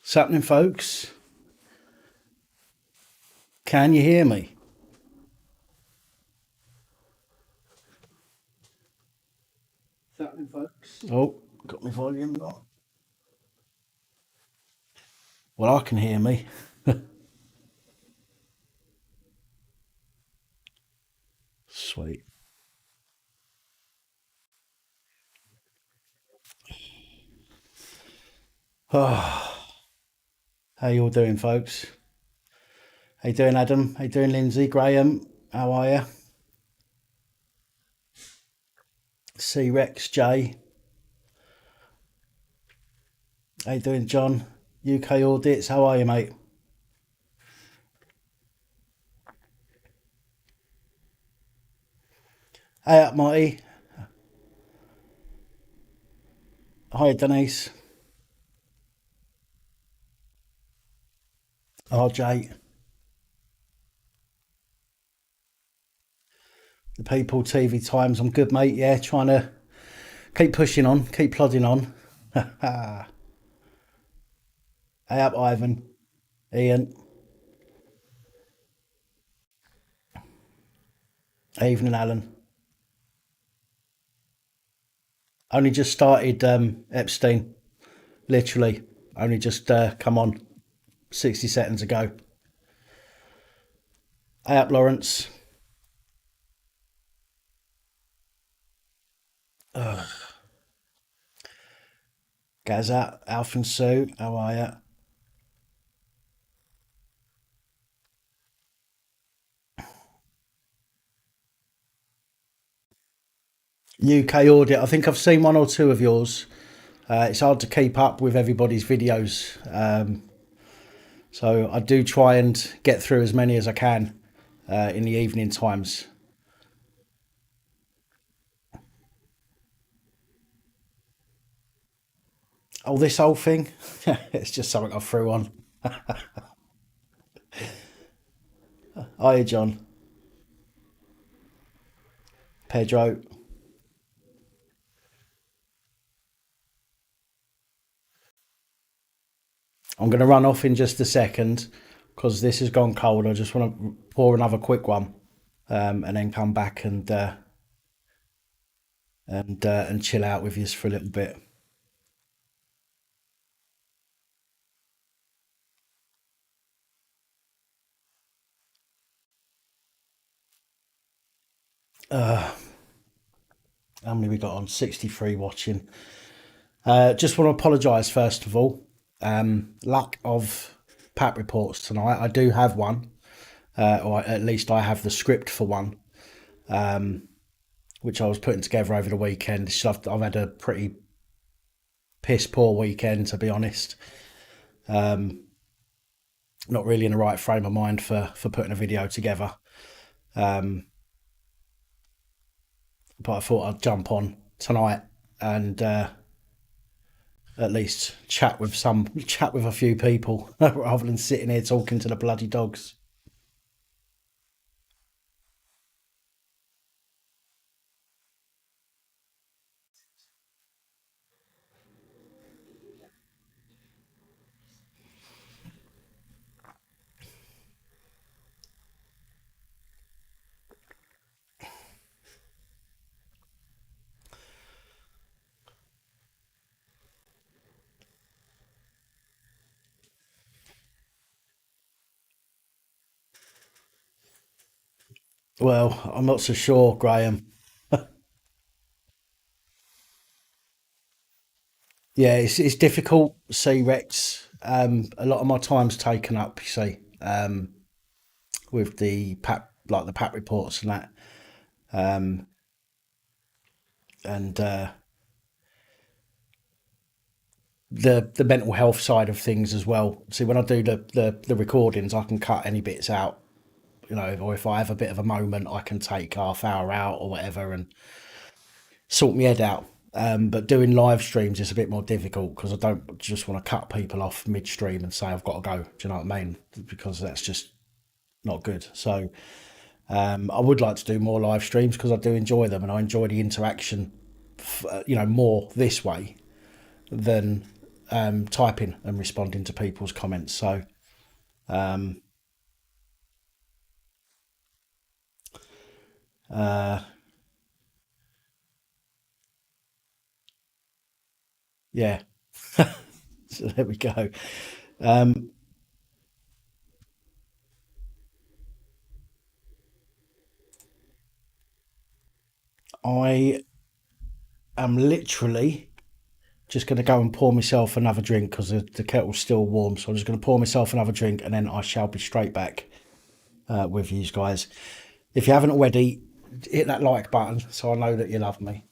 What's happening, folks? Can you hear me? What's happening, folks? Oh, got my volume on. Well, I can hear me. Sweet. Oh, how you all doing, folks? How you doing, Adam? How you doing, Lindsay? Graham? How are you? C-Rex, Jay? How you doing, John? UK Audits, how are you, mate? Hey up, Marty. Hi, Denise. RJ. The People TV Times. I'm good, mate. Yeah, trying to keep pushing on, keep plodding on. Hey up, Ivan. Ian. Evening, Alan. Only just started Epstein. Literally, only just come on 60 seconds ago. Hey up, Lawrence. Gaza, Alf and Sue, how are you? UK Audit. I think I've seen one or two of yours. It's hard to keep up with everybody's videos. So I do try and get through as many as I can in the evening times. Oh, this whole thing? It's just something I threw on. Hiya, John. Pedro. I'm going to run off in just a second because this has gone cold. I just want to pour another quick one and then come back and chill out with you for a little bit. How many we got on? 63 watching. Just want to apologise first of all. Lack of PAP reports tonight. I do have one, or at least I have the script for one, which I was putting together over the weekend. I've had a pretty piss poor weekend, to be honest. Not really in the right frame of mind for putting a video together. But I thought I'd jump on tonight and at least chat with a few people rather than sitting here talking to the bloody dogs. Well, I'm not so sure, Graham. Yeah, it's difficult. See, Rex. A lot of my time's taken up. You see, with the PAP, like the PAP reports and that, and the mental health side of things as well. See, when I do the recordings, I can cut any bits out. You know, or if I have a bit of a moment, I can take half hour out or whatever and sort my head out. But doing live streams is a bit more difficult because I don't just want to cut people off midstream and say I've got to go. Do you know what I mean? Because that's just not good. So I would like to do more live streams because I do enjoy them and I enjoy the interaction, more this way than typing and responding to people's comments. So yeah, so there we go. I am literally just going to go and pour myself another drink because the kettle's still warm. So I'm just going to pour myself another drink and then I shall be straight back with you guys. If you haven't already, hit that like button so I know that you love me.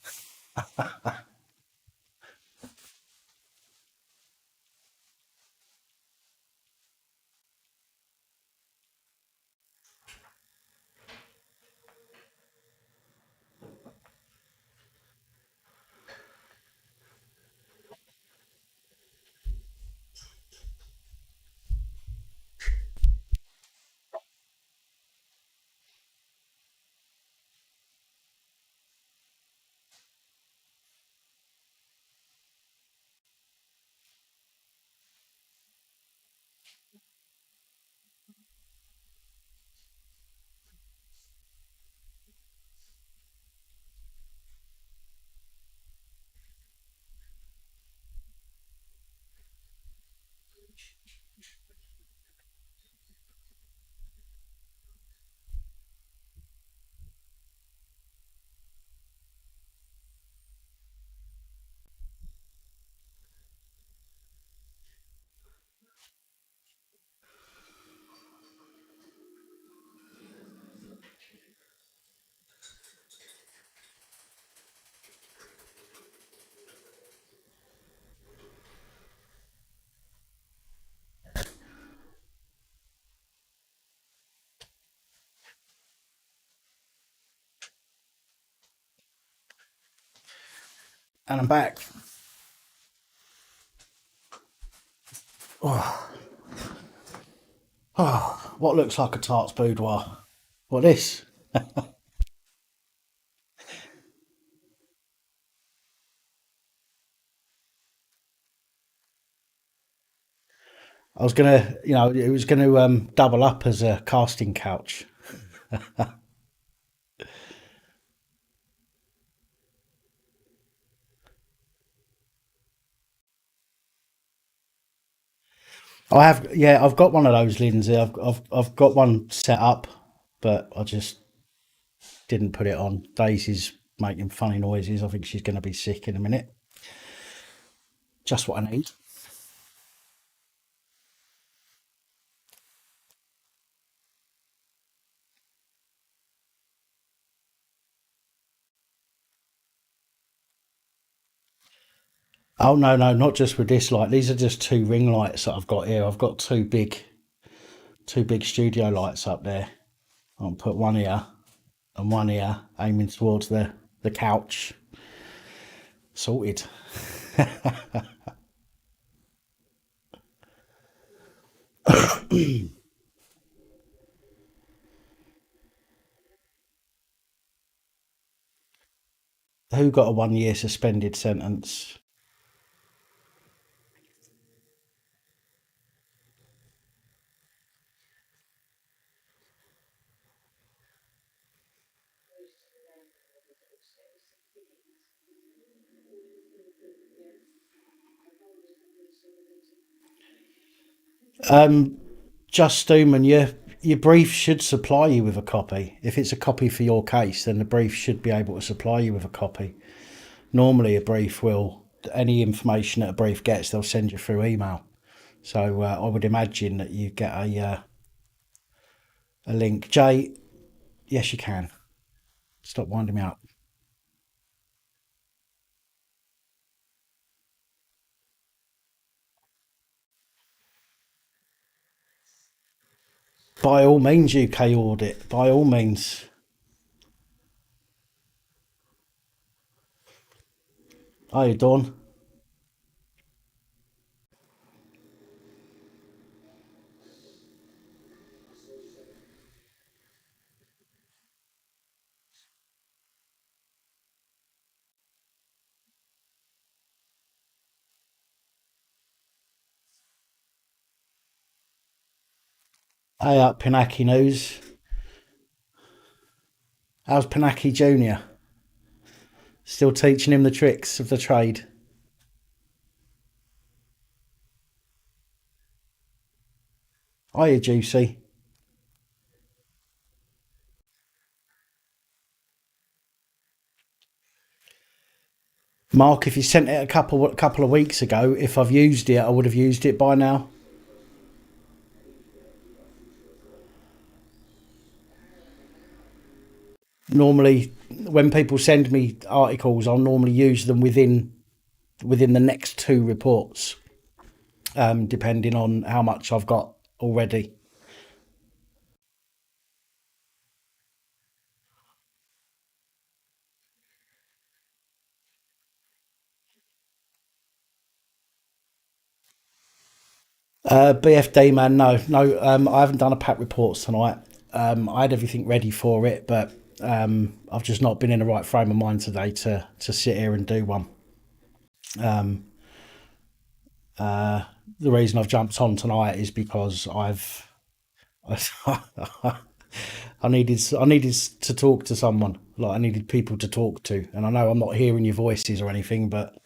And I'm back. What looks like a tart's boudoir? What this? I was gonna, it was going to double up as a casting couch. I have, yeah, I've got one of those, Lindsay. I've got one set up, but I just didn't put it on. Daisy's making funny noises. I think she's going to be sick in a minute. Just what I need. Oh no, no, not just with this light. These are just two ring lights that I've got here. I've got two big studio lights up there. I'll put one here and one here, aiming towards the couch. Sorted. Who got a 1 year suspended sentence? Just Stuman, your brief should supply you with a copy. If it's a copy for your case, then the brief should be able to supply you with a copy. Normally, a brief will, any information that a brief gets, they'll send you through email. So I would imagine that you get a link. Jay, yes, you can. Stop winding me up. By all means, UK audit. By all means. How you doing? Hey up, Pinaki News. How's Pinaki Junior? Still teaching him the tricks of the trade. Are you juicy? Mark, if you sent it a couple of weeks ago, if I've used it, I would have used it by now. Normally, when people send me articles, I'll normally use them within the next two reports, depending on how much I've got already. BFD man, no, no. I haven't done a pack reports tonight. I had everything ready for it, but I've just not been in the right frame of mind today to sit here and do one. The reason I've jumped on tonight is because I needed to talk to someone. Like I needed people to talk to, and I know I'm not hearing your voices or anything, but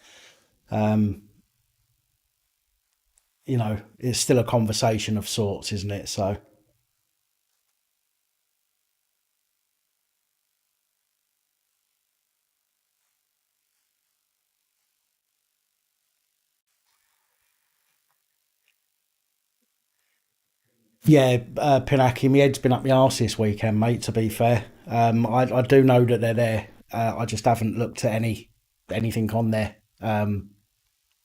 it's still a conversation of sorts, isn't it? So yeah, Pinaki, my head's been up my arse this weekend, mate. To be fair, I do know that they're there. I just haven't looked at anything on there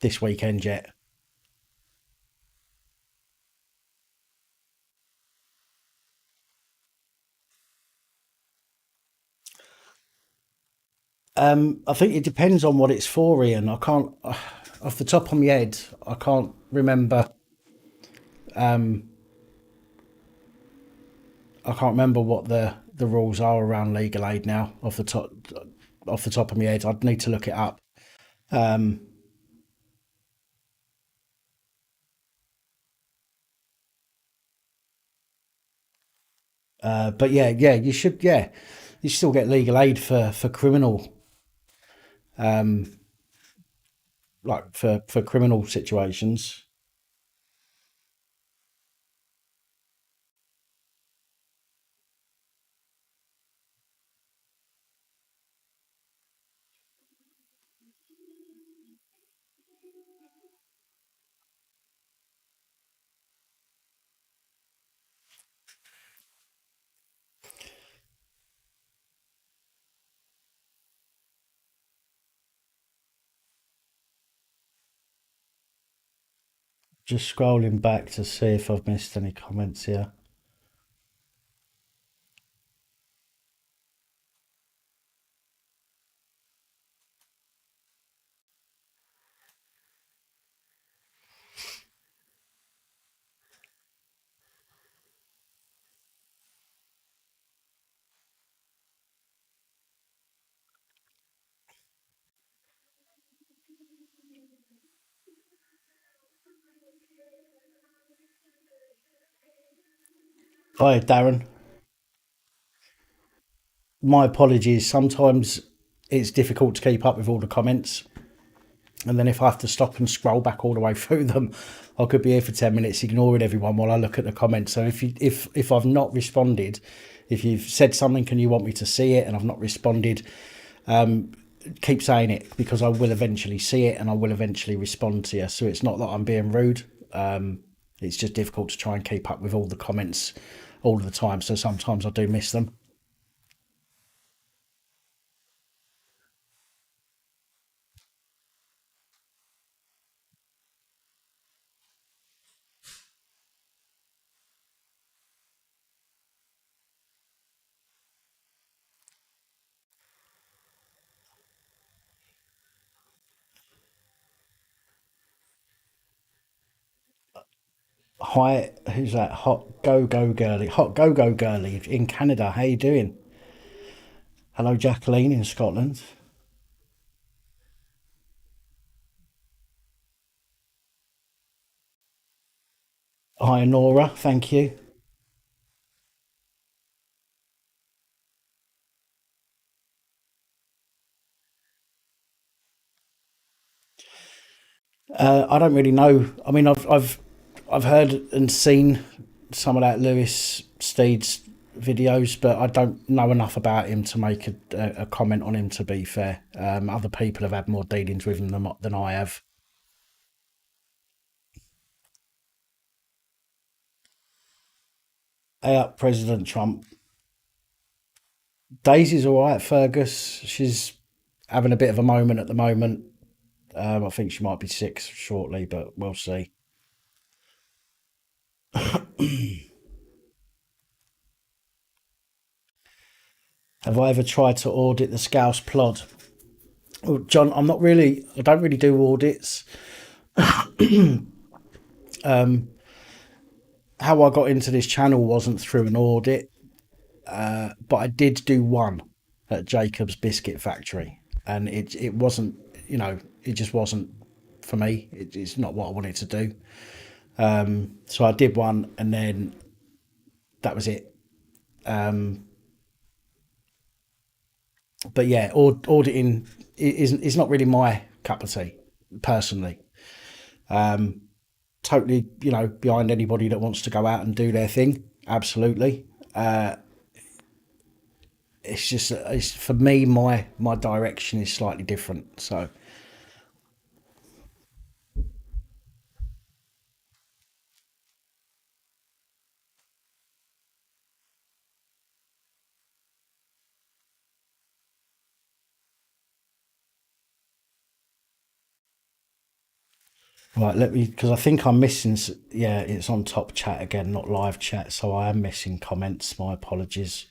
this weekend yet. I think it depends on what it's for, Ian. I can't, off the top of my head, I can't remember. I can't remember what the rules are around legal aid now. Off the top of my head, I'd need to look it up. But yeah, yeah, you should. Yeah, you still get legal aid for criminal, like for criminal situations. Just scrolling back to see if I've missed any comments here. Hi, Darren. My apologies. Sometimes it's difficult to keep up with all the comments, and then if I have to stop and scroll back all the way through them, I could be here for 10 minutes ignoring everyone while I look at the comments. So if I've not responded, if you've said something and you want me to see it and I've not responded, keep saying it because I will eventually see it and I will eventually respond to you. So it's not that I'm being rude. It's just difficult to try and keep up with all the comments all of the time. So sometimes I do miss them. Hi, who's that? Hot go go girly. Hot go go girly in Canada. How you doing? Hello, Jacqueline in Scotland. Hi, Nora. Thank you. I don't really know. I mean, I've heard and seen some of that Lewis Steed's videos, but I don't know enough about him to make a comment on him. To be fair, other people have had more dealings with him than I have. Hey up, President Trump. Daisy's all right. Fergus, she's having a bit of a moment at the moment. I think she might be sick shortly, but we'll see. Have I ever tried to audit the Scouse plod? Well, John, I'm not really. I don't really do audits. How I got into this channel wasn't through an audit, but I did do one at Jacob's Biscuit Factory, and it wasn't. It just wasn't for me. It's not what I wanted to do. So I did one, and then that was it. But yeah, auditing is not really my cup of tea, personally. Totally, behind anybody that wants to go out and do their thing. Absolutely. It's just, it's for me, my direction is slightly different. So, right, let me, because I think I'm missing. Yeah, it's on top chat again, not live chat. So I am missing comments. My apologies.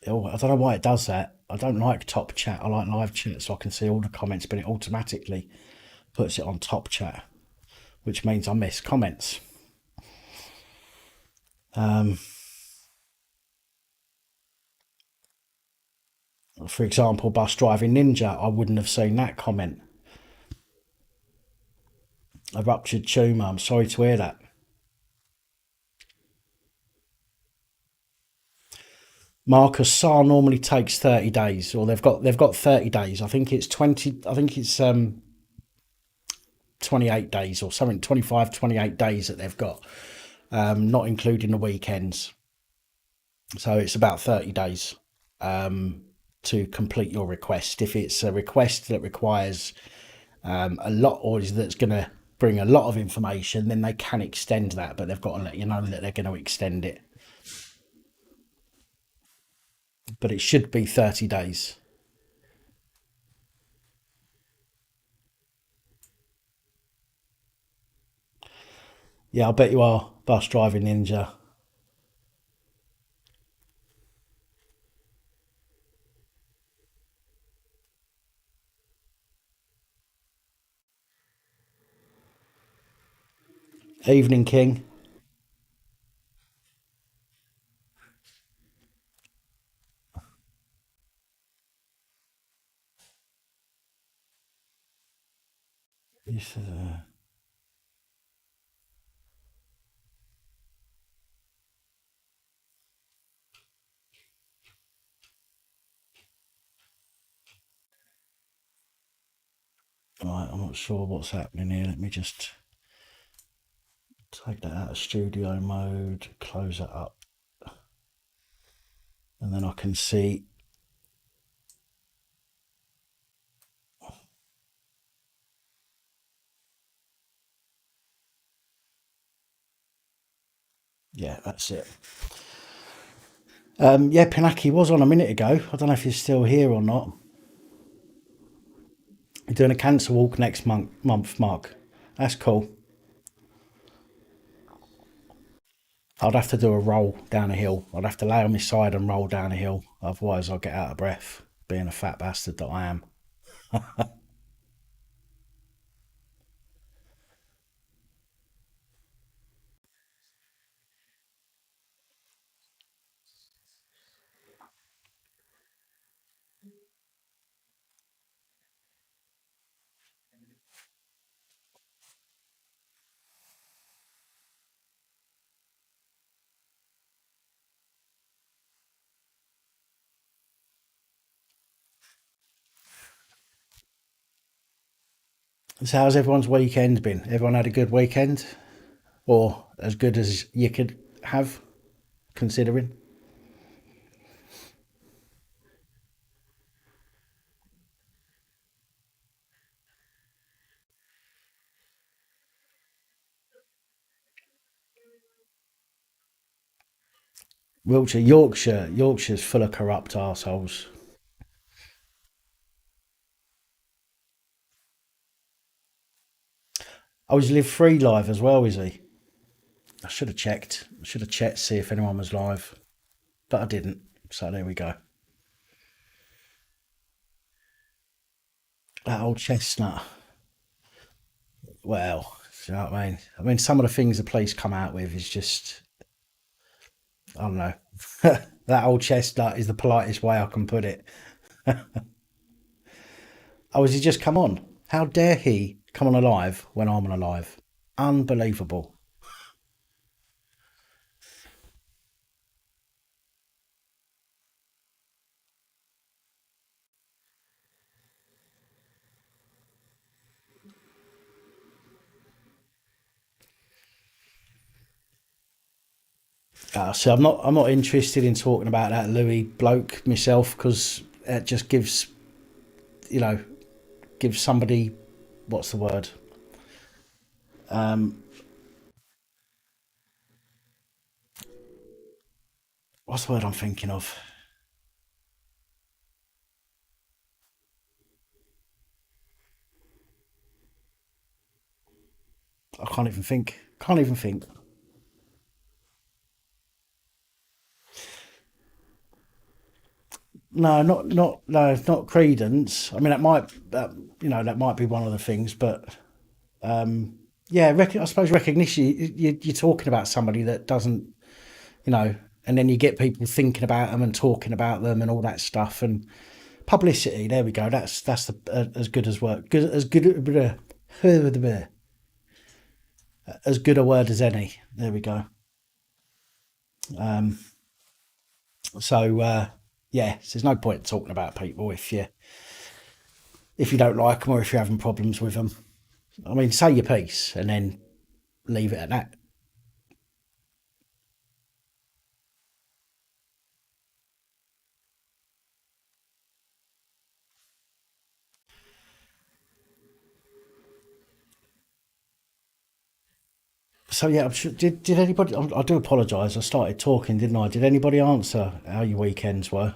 Oh, I don't know why it does that. I don't like top chat. I like live chat so I can see all the comments, but it automatically puts it on top chat, which means I miss comments. For example, bus driving ninja, I wouldn't have seen that comment. A ruptured tumour. I'm sorry to hear that. Marcus SAR normally takes 30 days, or they've got 30 days. I think it's 20. I think it's 28 days or something. 25, 28 days that they've got, not including the weekends. So it's about 30 days to complete your request. If it's a request that requires a lot, or is that's going to bring a lot of information, then they can extend that. But they've got to let you know that they're going to extend it. But it should be 30 days. Yeah, I bet you are, bus driving ninja. Evening King. This is, right, I'm not sure what's happening here. Let me just take that out of studio mode, close it up, and then I can see. Yeah, that's it. Yeah, Pinaki was on a minute ago. I don't know if he's still here or not. You're doing a cancer walk next month, Mark. That's cool. I'd have to do a roll down a hill. I'd have to lay on my side and roll down a hill. Otherwise, I'll get out of breath, being a fat bastard that I am. So how's everyone's weekend been? Everyone had a good weekend, or as good as you could have, considering. Yorkshire's full of corrupt arseholes. Oh, he's live free live as well, is he? I should have checked. I should have checked to see if anyone was live, but I didn't. So there we go. That old chestnut. Well, do you know what I mean? I mean, some of the things the police come out with is just, I don't know. That old chestnut is the politest way I can put it. Oh, has he just come on? How dare he come on alive when I'm on alive? Unbelievable. So I'm not interested in talking about that Louis bloke myself because it just gives, you know, gives somebody, what's the word? What's the word I'm thinking of? I can't even think. Can't even think. No, not credence. I mean, that might be one of the things, but yeah, I suppose recognition. You're talking about somebody that doesn't, you know, and then you get people thinking about them and talking about them and all that stuff and publicity. There we go. That's as good as work. Good as good as good a word as any. There we go. So yeah, so there's no point talking about people if you don't like them or if you're having problems with them. I mean, say your piece and then leave it at that. So yeah, I'm sure, did anybody? I do apologise. I started talking, didn't I? Did anybody answer how your weekends were?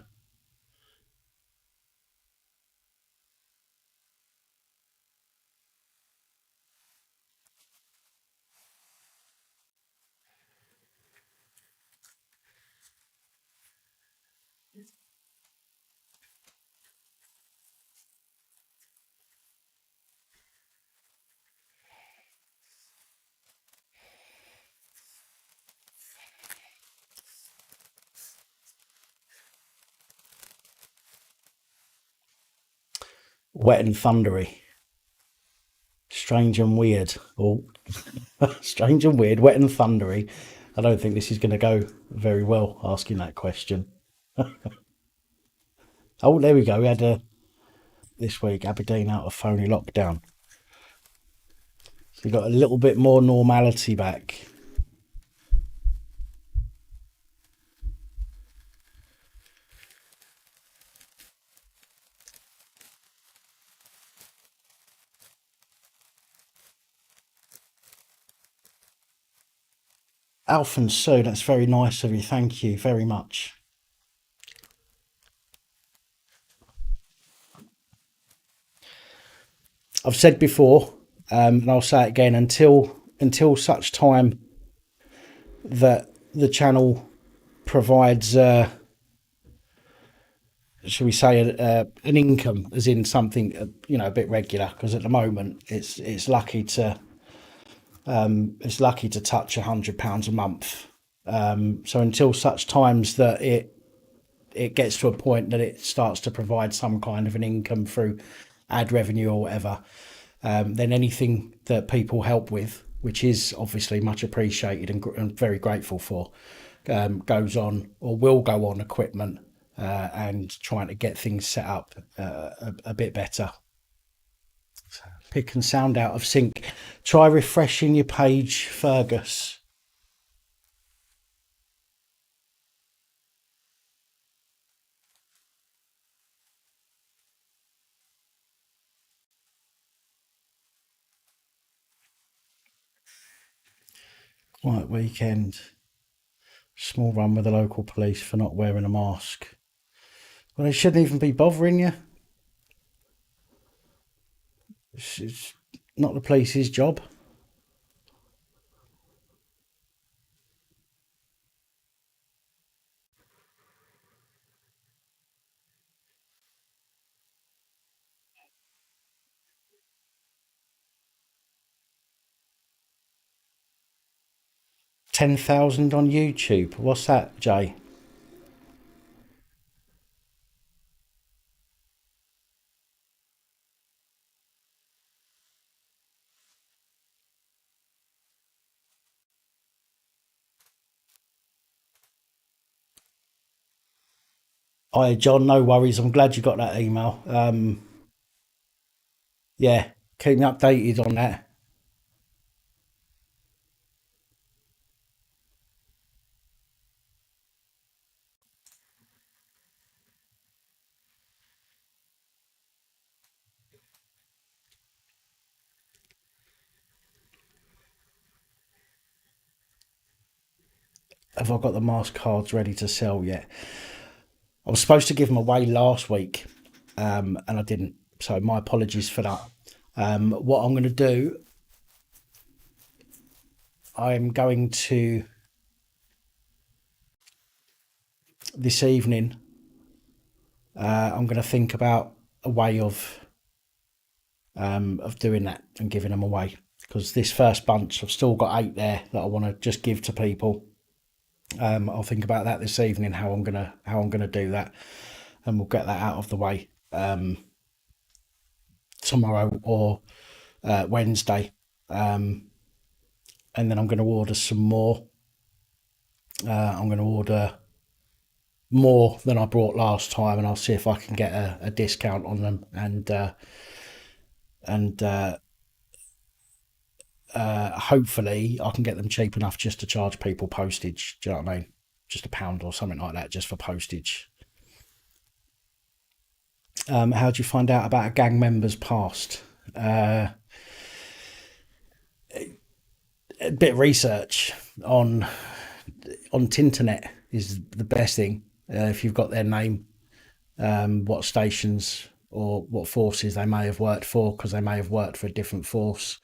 Wet and thundery, strange and weird, or strange and weird, wet and thundery. I don't think this is going to go very well asking that question. Oh, there we go. We had this week Aberdeen out of phony lockdown. So we got a little bit more normality back. Alf and Sue, that's very nice of you. Thank you very much. I've said before, and I'll say it again, until such time that the channel provides, shall we say, an income, as in something a bit regular. Because at the moment, it's lucky to touch £100 a month. So until such times that it gets to a point that it starts to provide some kind of an income through ad revenue or whatever, then anything that people help with, which is obviously much appreciated and very grateful for, goes on or will go on equipment and trying to get things set up a bit better. pick and sound out of sync. Try refreshing your page, Fergus. Quiet weekend. Small run with the local police for not wearing a mask. Well, they shouldn't even be bothering you. It's not the police's job. $10,000 on YouTube. What's that, Jay? Hi, John. No worries. I'm glad you got that email. Yeah, keep me updated on that. Have I got the mask cards ready to sell yet? I was supposed to give them away last week, and I didn't. So my apologies for that. What I'm going to do, I'm going to this evening. I'm going to think about a way of doing that and giving them away, because this first bunch, I've still got 8 there that I want to just give to people. I'll think about that this evening, how I'm gonna do that, and we'll get that out of the way tomorrow or Wednesday, and then I'm going to order some more. I'm going to order more than I brought last time, and I'll see if I can get a discount on them, and hopefully I can get them cheap enough just to charge people postage. Do you know what I mean? Just £1 or something like that, just for postage. How do you find out about a gang member's past? A bit of research on Tinternet is the best thing. If you've got their name, what stations or what forces they may have worked for, because they may have worked for a different force.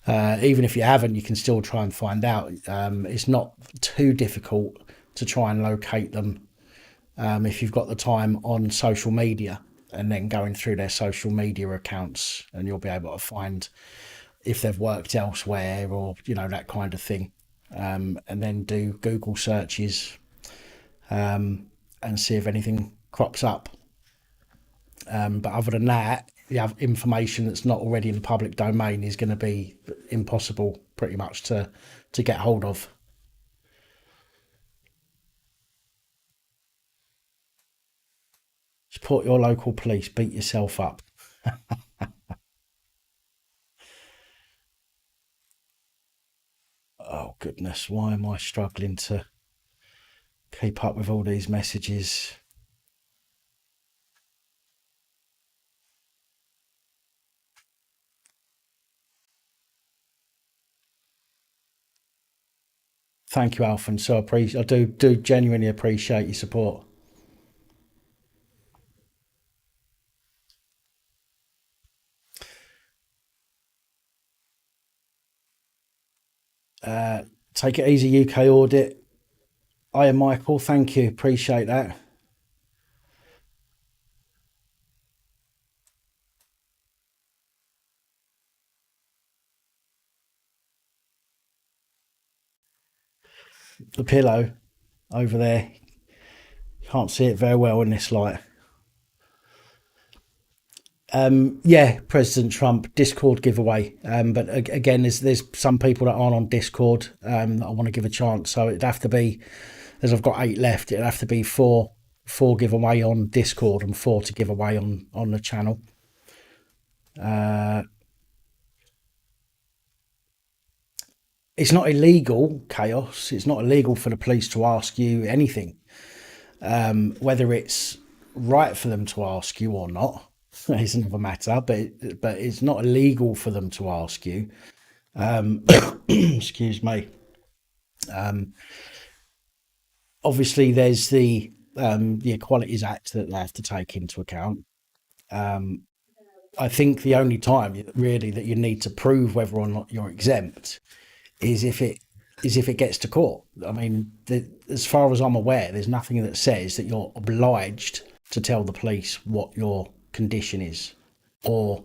Even if you haven't, you can still try and find out. It's not too difficult to try and locate them if you've got the time on social media, and then going through their social media accounts, and you'll be able to find if they've worked elsewhere, or that kind of thing. And then do Google searches, and see if anything crops up. But other than that, you have information that's not already in the public domain is going to be impossible, pretty much, to get hold of. Support your local police. Beat yourself up. Oh goodness, why am I struggling to keep up with all these messages? Thank you, Alpha. So I do genuinely appreciate your support. Take it easy, UK audit. I am Michael. Thank you. Appreciate that. The pillow over there. Can't see it very well in this light. Yeah, President Trump Discord giveaway. But again, there's some people that aren't on Discord that I want to give a chance. So it'd have to be, as I've got 8 left, it'd have to be four giveaway on Discord and 4 to give away on the channel. it's not illegal chaos. It's not illegal for the police to ask you anything. Whether it's right for them to ask you or not is another matter. But it's not illegal for them to ask you. Excuse me. Obviously, there's the Equalities Act that they have to take into account. I think the only time really that you need to prove whether or not you're exempt is if it gets to court. I mean, as far as I'm aware, there's nothing that says that you're obliged to tell the police what your condition is, or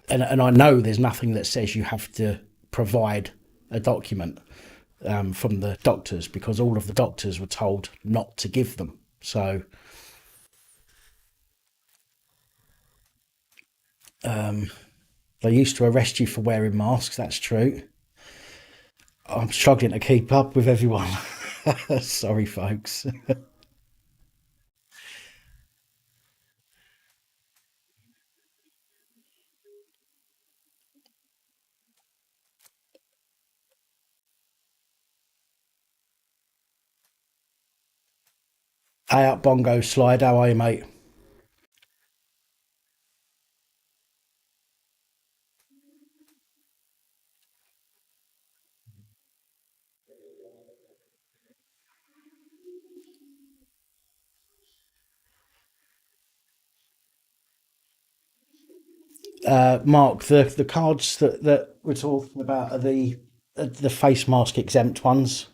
and I know there's nothing that says you have to provide a document from the doctors because all of the doctors were told not to give them. So they used to arrest you for wearing masks. That's true. I'm struggling to keep up with everyone. Sorry, folks. Hey up, Bongo Slide. How are you, mate? Mark, the cards that we're talking about are the face mask exempt ones.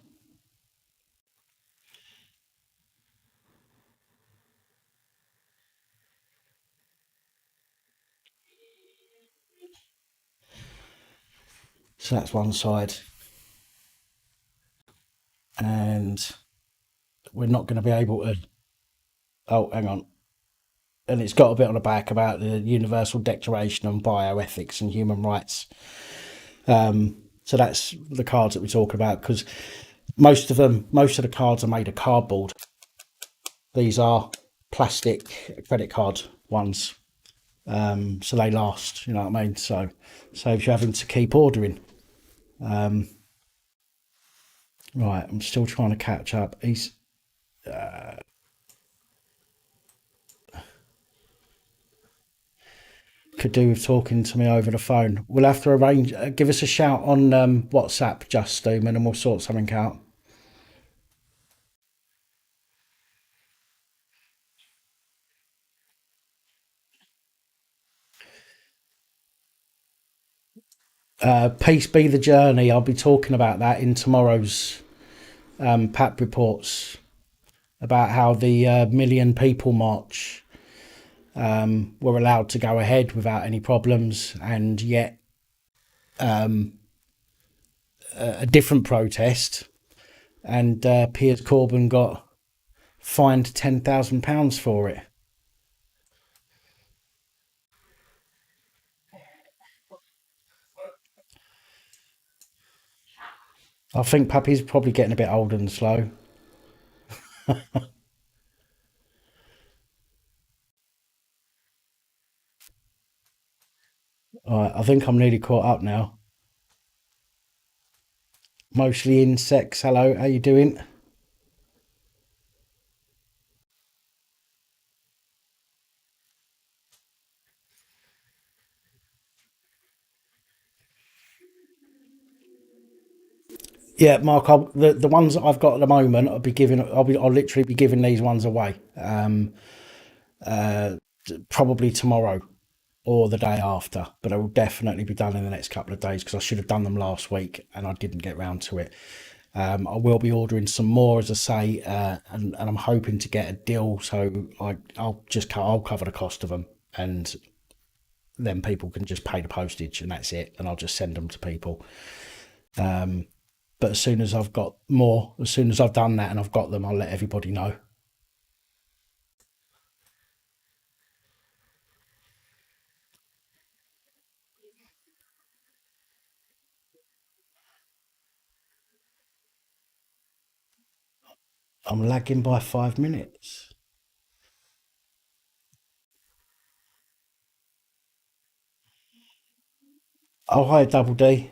So that's one side, and we're not going to be able to. Oh, hang on. And it's got a bit on the back about the Universal Declaration on Bioethics and Human Rights. So that's the cards that we're talking about because most of the cards are made of cardboard. These are plastic credit card ones, so they last. You know what I mean? So saves you having to keep ordering. Right, I'm still trying to catch up. He's could do with talking to me over the phone. We'll have to arrange. Give us a shout on WhatsApp, just Steeman, and we'll sort something out. Peace be the journey. I'll be talking about that in tomorrow's PAP reports about how the million people march were allowed to go ahead without any problems, and yet a different protest, and Piers Corbyn got fined £10,000 for it. I think Pappy's probably getting a bit old and slow. All right, I think I'm nearly caught up now. Mostly insects. Hello, how you doing? Yeah, Mark. The ones that I've got at the moment, I'll be giving. I'll literally be giving these ones away. Probably tomorrow or the day after, but it will definitely be done in the next couple of days because I should have done them last week and I didn't get round to it. I will be ordering some more, as I say, and I'm hoping to get a deal. So I'll cover the cost of them, and then people can just pay the postage, and that's it. And I'll just send them to people. But as soon as I've got more, as soon as I've done that and I've got them, I'll let everybody know. I'm lagging by 5 minutes. Oh, hi, Double D.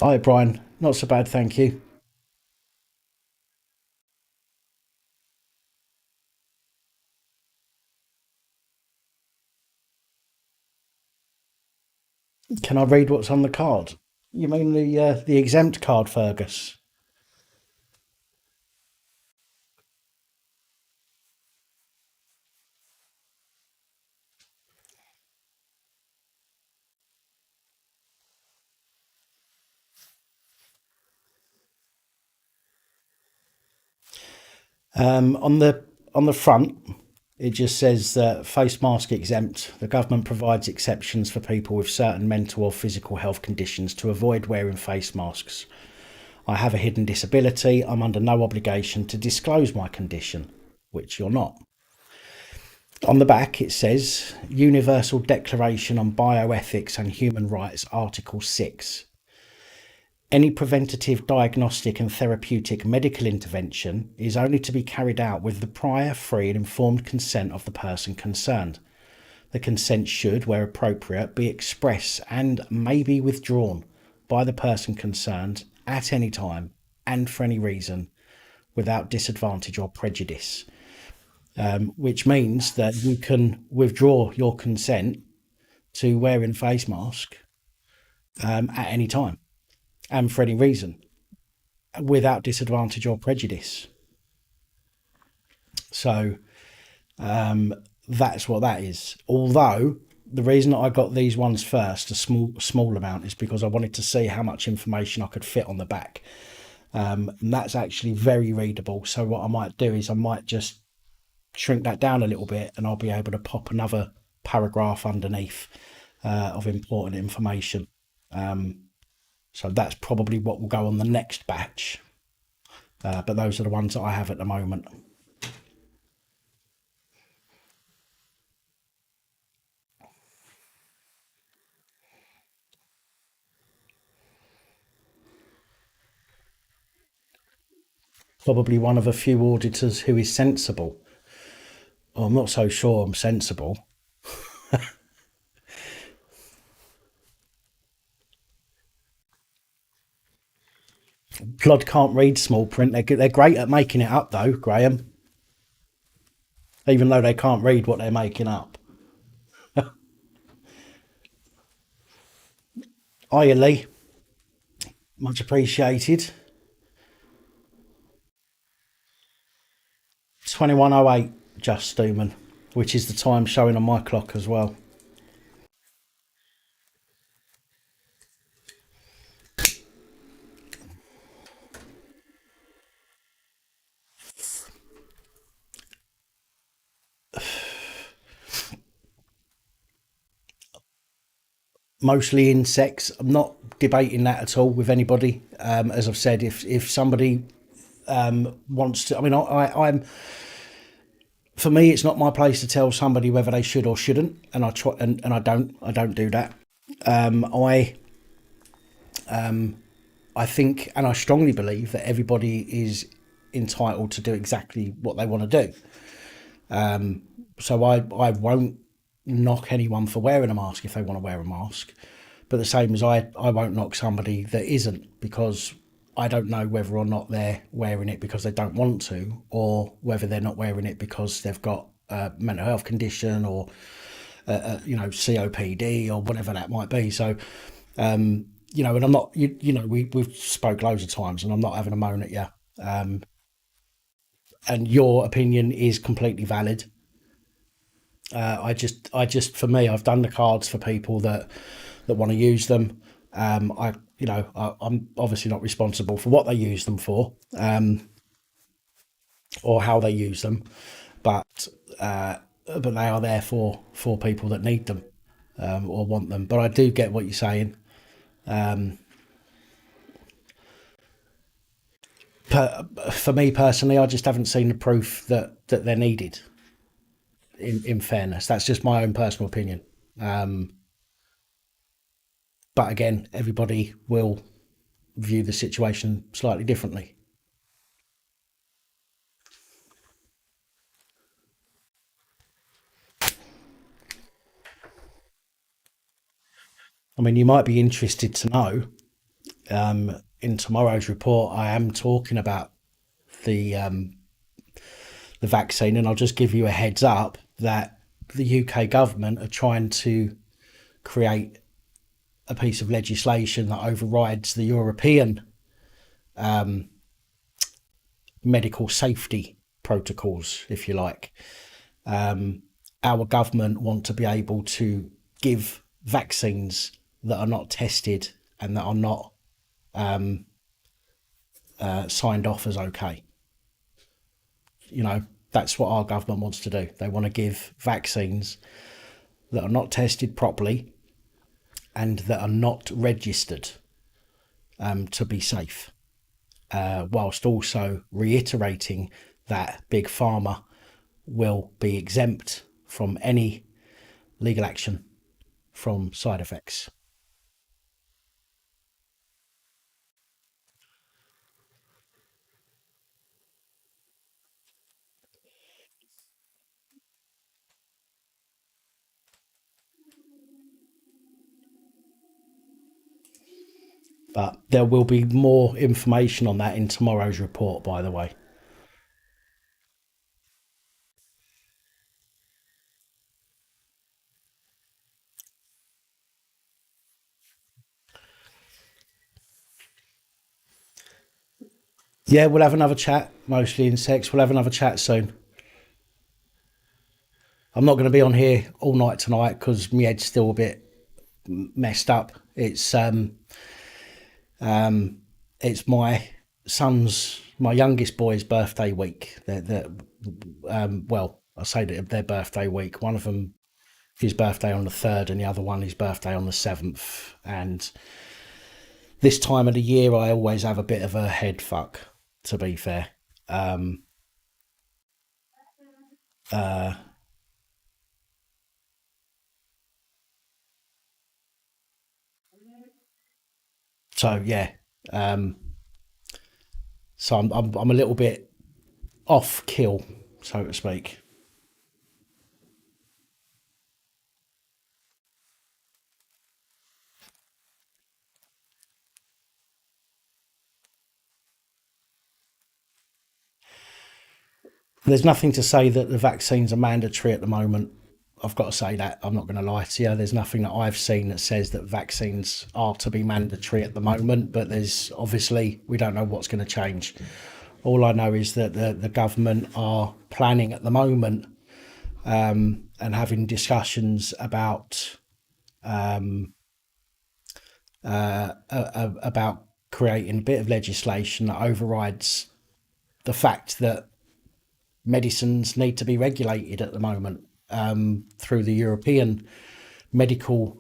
Hi, Brian. Not so bad, thank you. Can I read what's on the card? You mean the exempt card, Fergus? On the front, it just says face mask exempt. The government provides exceptions for people with certain mental or physical health conditions to avoid wearing face masks. I have a hidden disability. I'm under no obligation to disclose my condition, which you're not. On the back, it says Universal Declaration on Bioethics and Human Rights, Article 6. Any preventative, diagnostic, and therapeutic medical intervention is only to be carried out with the prior, free, and informed consent of the person concerned. The consent should, where appropriate, be express and may be withdrawn by the person concerned at any time and for any reason without disadvantage or prejudice, which means that you can withdraw your consent to wearing face mask at any time and for any reason without disadvantage or prejudice. So that's what that is. Although the reason that I got these ones first, a small amount, is because I wanted to see how much information I could fit on the back. And that's actually very readable. So what I might do is I might just shrink that down a little bit, and I'll be able to pop another paragraph underneath of important information. So that's probably what will go on the next batch. But those are the ones that I have at the moment. Probably one of a few auditors who is sensible. Well, I'm not so sure I'm sensible. Blood can't read small print. They're great at making it up, though, Graham, even though they can't read what they're making up. Hiya, Lee. Much appreciated. 21:08, just Stuman, which is the time showing on my clock as well. Mostly insects. I'm not debating that at all with anybody. As I've said, if somebody wants to, I mean, I'm for me, it's not my place to tell somebody whether they should or shouldn't, and I try, and I don't do that. I I think, and I strongly believe that everybody is entitled to do exactly what they want to do. So I won't knock anyone for wearing a mask if they want to wear a mask. But the same as I won't knock somebody that isn't, because I don't know whether or not they're wearing it because they don't want to, or whether they're not wearing it because they've got a mental health condition or COPD or whatever that might be. So and I'm not we've spoke loads of times, and I'm not having a moan at you. And your opinion is completely valid. I just for me, I've done the cards for people that want to use them. I'm obviously not responsible for what they use them for, or how they use them, but but they are there for people that need them, or want them. But I do get what you're saying. For me personally, I just haven't seen the proof that they're needed. In fairness, that's just my own personal opinion. But again, everybody will view the situation slightly differently. I mean, you might be interested to know. In tomorrow's report, I am talking about the the vaccine, and I'll just give you a heads up that the UK government are trying to create a piece of legislation that overrides the European medical safety protocols, if you like. Our government want to be able to give vaccines that are not tested and that are not signed off as okay. You know, that's what our government wants to do. They want to give vaccines that are not tested properly and that are not registered to be safe, whilst also reiterating that Big Pharma will be exempt from any legal action from side effects. But there will be more information on that in tomorrow's report, by the way. Yeah, we'll have another chat, mostly insects. We'll have another chat soon. I'm not going to be on here all night tonight because my head's still a bit messed up. It's my son's, my youngest boy's birthday week. Well, I say that their birthday week. One of them, his birthday on the 3rd, and the other one, his birthday on the 7th. And this time of the year, I always have a bit of a head fuck, to be fair. So yeah, so I'm a little bit off kill, so to speak. There's nothing to say that the vaccines are mandatory at the moment. I've got to say that. I'm not going to lie to you. There's nothing that I've seen that says that vaccines are to be mandatory at the moment, but there's obviously, we don't know what's going to change. All I know is that the government are planning at the moment and having discussions about creating a bit of legislation that overrides the fact that medicines need to be regulated at the moment through the European medical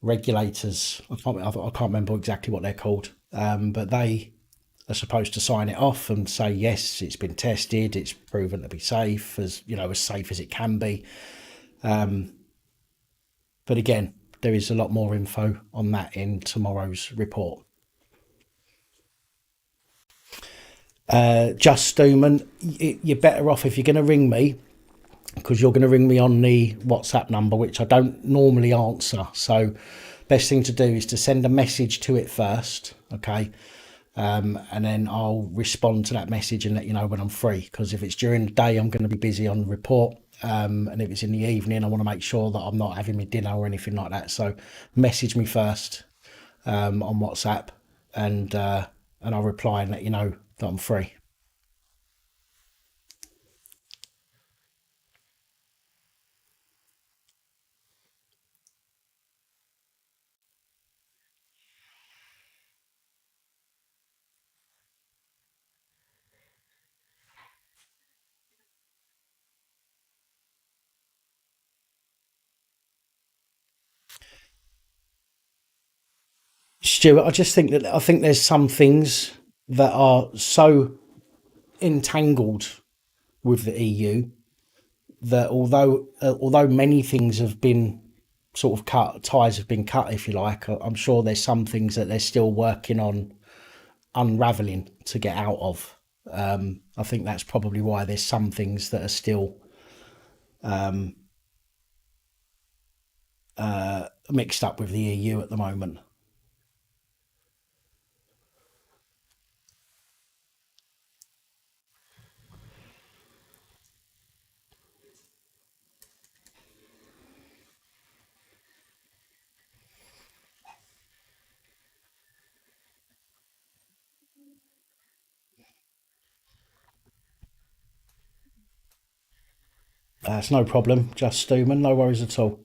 regulators. I can't remember exactly what they're called, but they are supposed to sign it off and say yes, it's been tested, it's proven to be safe, as you know, as safe as it can be. But again, there is a lot more info on that in tomorrow's report. Just Stuman, you're better off if you're going to ring me, because you're going to ring me on the WhatsApp number, which I don't normally answer. So, best thing to do is to send a message to it first, okay? And then I'll respond to that message and let you know when I'm free. Because if it's during the day, I'm going to be busy on the report. And if it's in the evening, I want to make sure that I'm not having my dinner or anything like that. So, message me first on WhatsApp, and I'll reply and let you know that I'm free. Stuart, I think there's some things that are so entangled with the EU that although many things have been sort of cut, ties have been cut, if you like, I'm sure there's some things that they're still working on unraveling to get out of. I think that's probably why there's some things that are still mixed up with the EU at the moment. It's no problem. Just Stuman, no worries at all.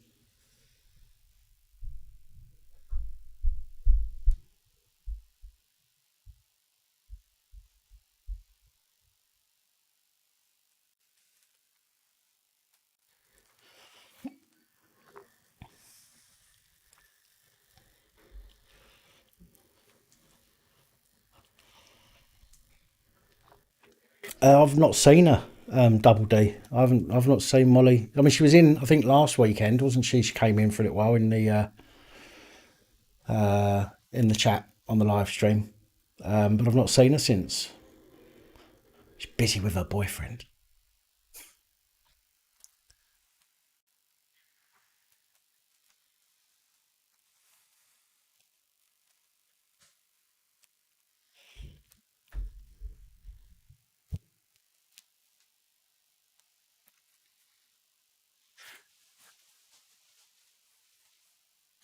I've not seen her, Double D. I've not seen Molly. I mean, she was in, I think, last weekend, wasn't she? She came in for a little while in the chat on the live stream, but I've not seen her since. She's busy with her boyfriend.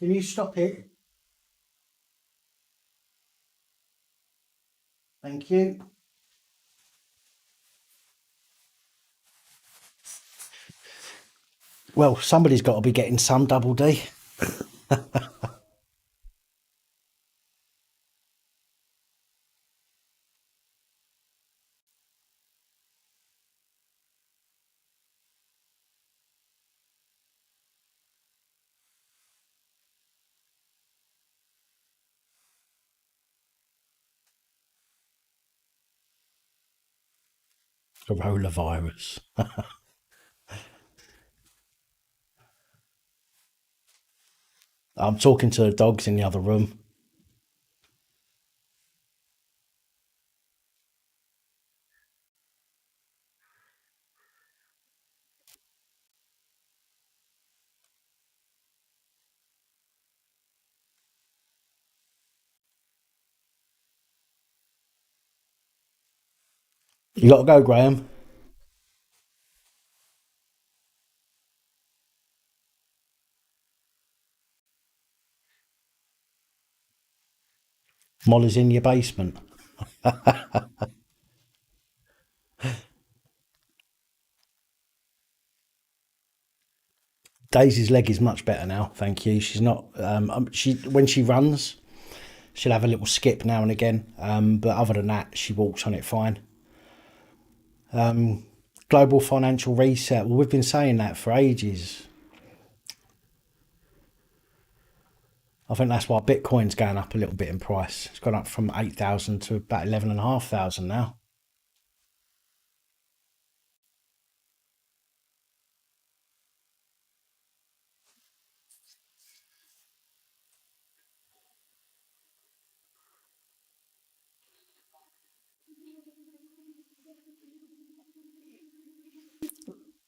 Can you stop it? Thank you. Well, somebody's got to be getting some Double D. Coronavirus. I'm talking to the dogs in the other room. You got to go, Graham. Molly's in your basement. Daisy's leg is much better now, thank you. She's not. She when she runs, she'll have a little skip now and again. But other than that, she walks on it fine. Global financial reset. Well, we've been saying that for ages. I think that's why Bitcoin's going up a little bit in price. It's gone up from 8,000 to about 11,500 now.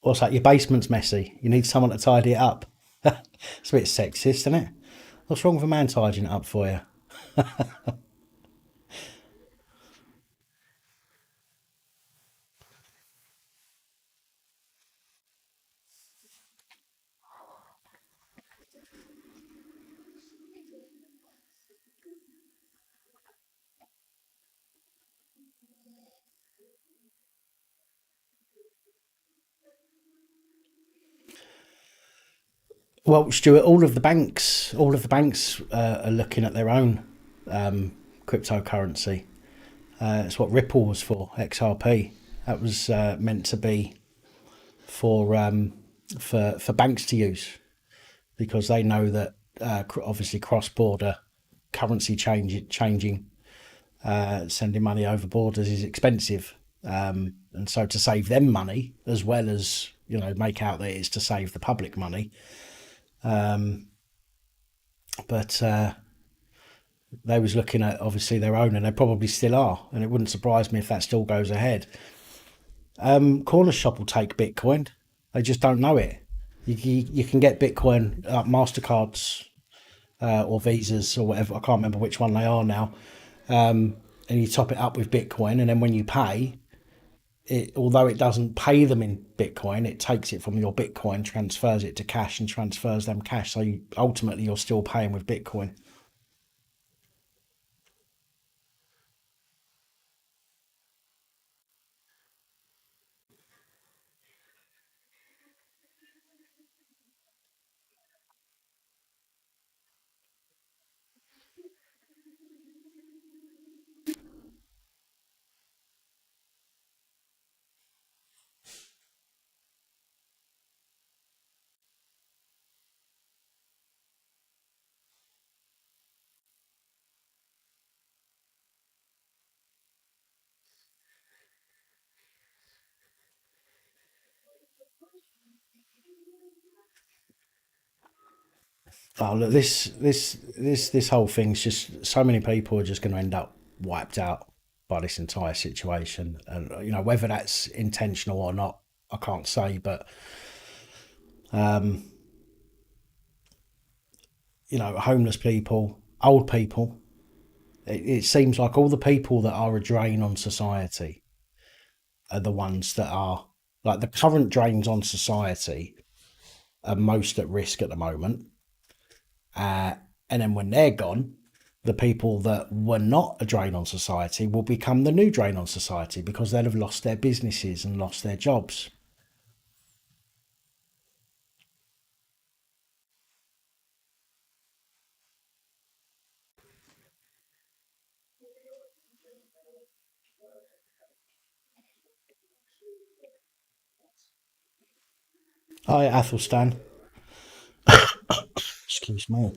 What's that? Your basement's messy. You need someone to tidy it up. It's a bit sexist, isn't it? What's wrong with a man tidying it up for you? Well, Stuart, all of the banks are looking at their own cryptocurrency. It's what Ripple was for, XRP. That was meant to be for for banks to use because they know that obviously cross border currency changing, sending money over borders is expensive, and so to save them money as well as make out that it's to save the public money, but they was looking at obviously their own, and they probably still are, and it wouldn't surprise me if that still goes ahead. Corner shop will take Bitcoin. They just don't know it. You can get Bitcoin Mastercards or Visas or whatever. I can't remember which one they are now. And you top it up with Bitcoin, and then when you pay it, although it doesn't pay them in Bitcoin, it takes it from your Bitcoin, transfers it to cash, and transfers them cash. So ultimately, you're still paying with Bitcoin. Oh look, this whole thing's just so many people are just going to end up wiped out by this entire situation, and whether that's intentional or not, I can't say. But homeless people, old people. It seems like all the people that are a drain on society are the ones that are like the current drains on society are most at risk at the moment. And then when they're gone, the people that were not a drain on society will become the new drain on society because they'll have lost their businesses and lost their jobs. Hi, Athelstan. Excuse me.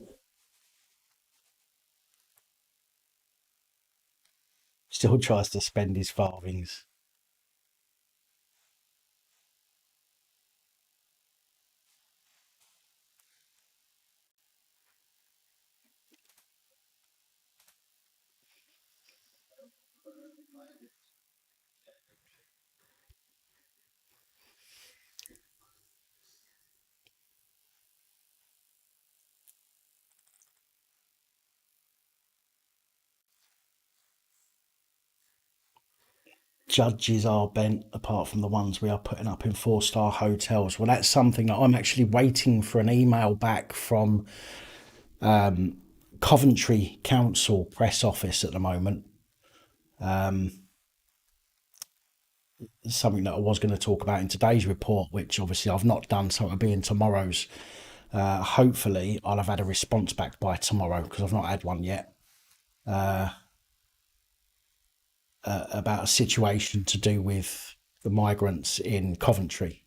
Still tries to spend his farthings. Judges are bent apart from the ones we are putting up in four-star hotels. Well, that's something that I'm actually waiting for an email back from Coventry Council press office at the moment. Something that I was going to talk about in today's report, which obviously I've not done, so it'll be in tomorrow's. Hopefully, I'll have had a response back by tomorrow because I've not had one yet. About a situation to do with the migrants in Coventry.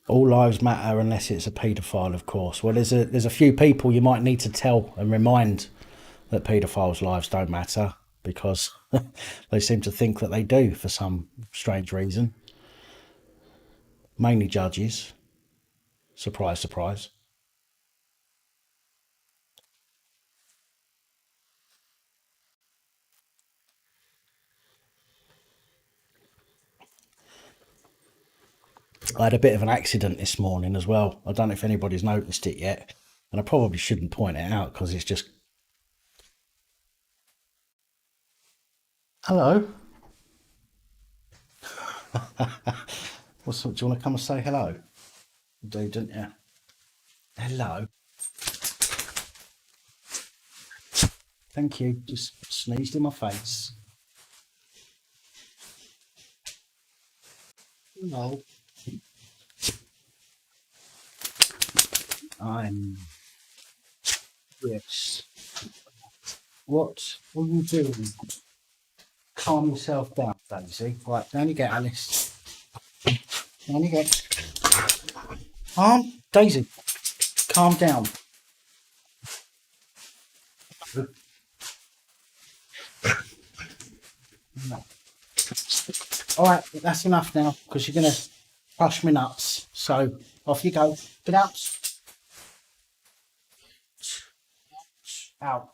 All lives matter unless it's a paedophile, of course. Well, there's a few people you might need to tell and remind that paedophiles' lives don't matter because they seem to think that they do for some strange reason. Mainly judges. Surprise, surprise. I had a bit of an accident this morning as well. I don't know if anybody's noticed it yet, and I probably shouldn't point it out because it's just. Hello. Do you want to come and say hello? You do, don't you? Hello. Thank you. Just sneezed in my face. Hello. I'm. Yes. What are you doing? Calm yourself down, Daisy. Right, down you get, Alice. Down you get. Daisy. Calm down. No. All right, that's enough now because you're going to crush me nuts. So off you go. Get out. Out.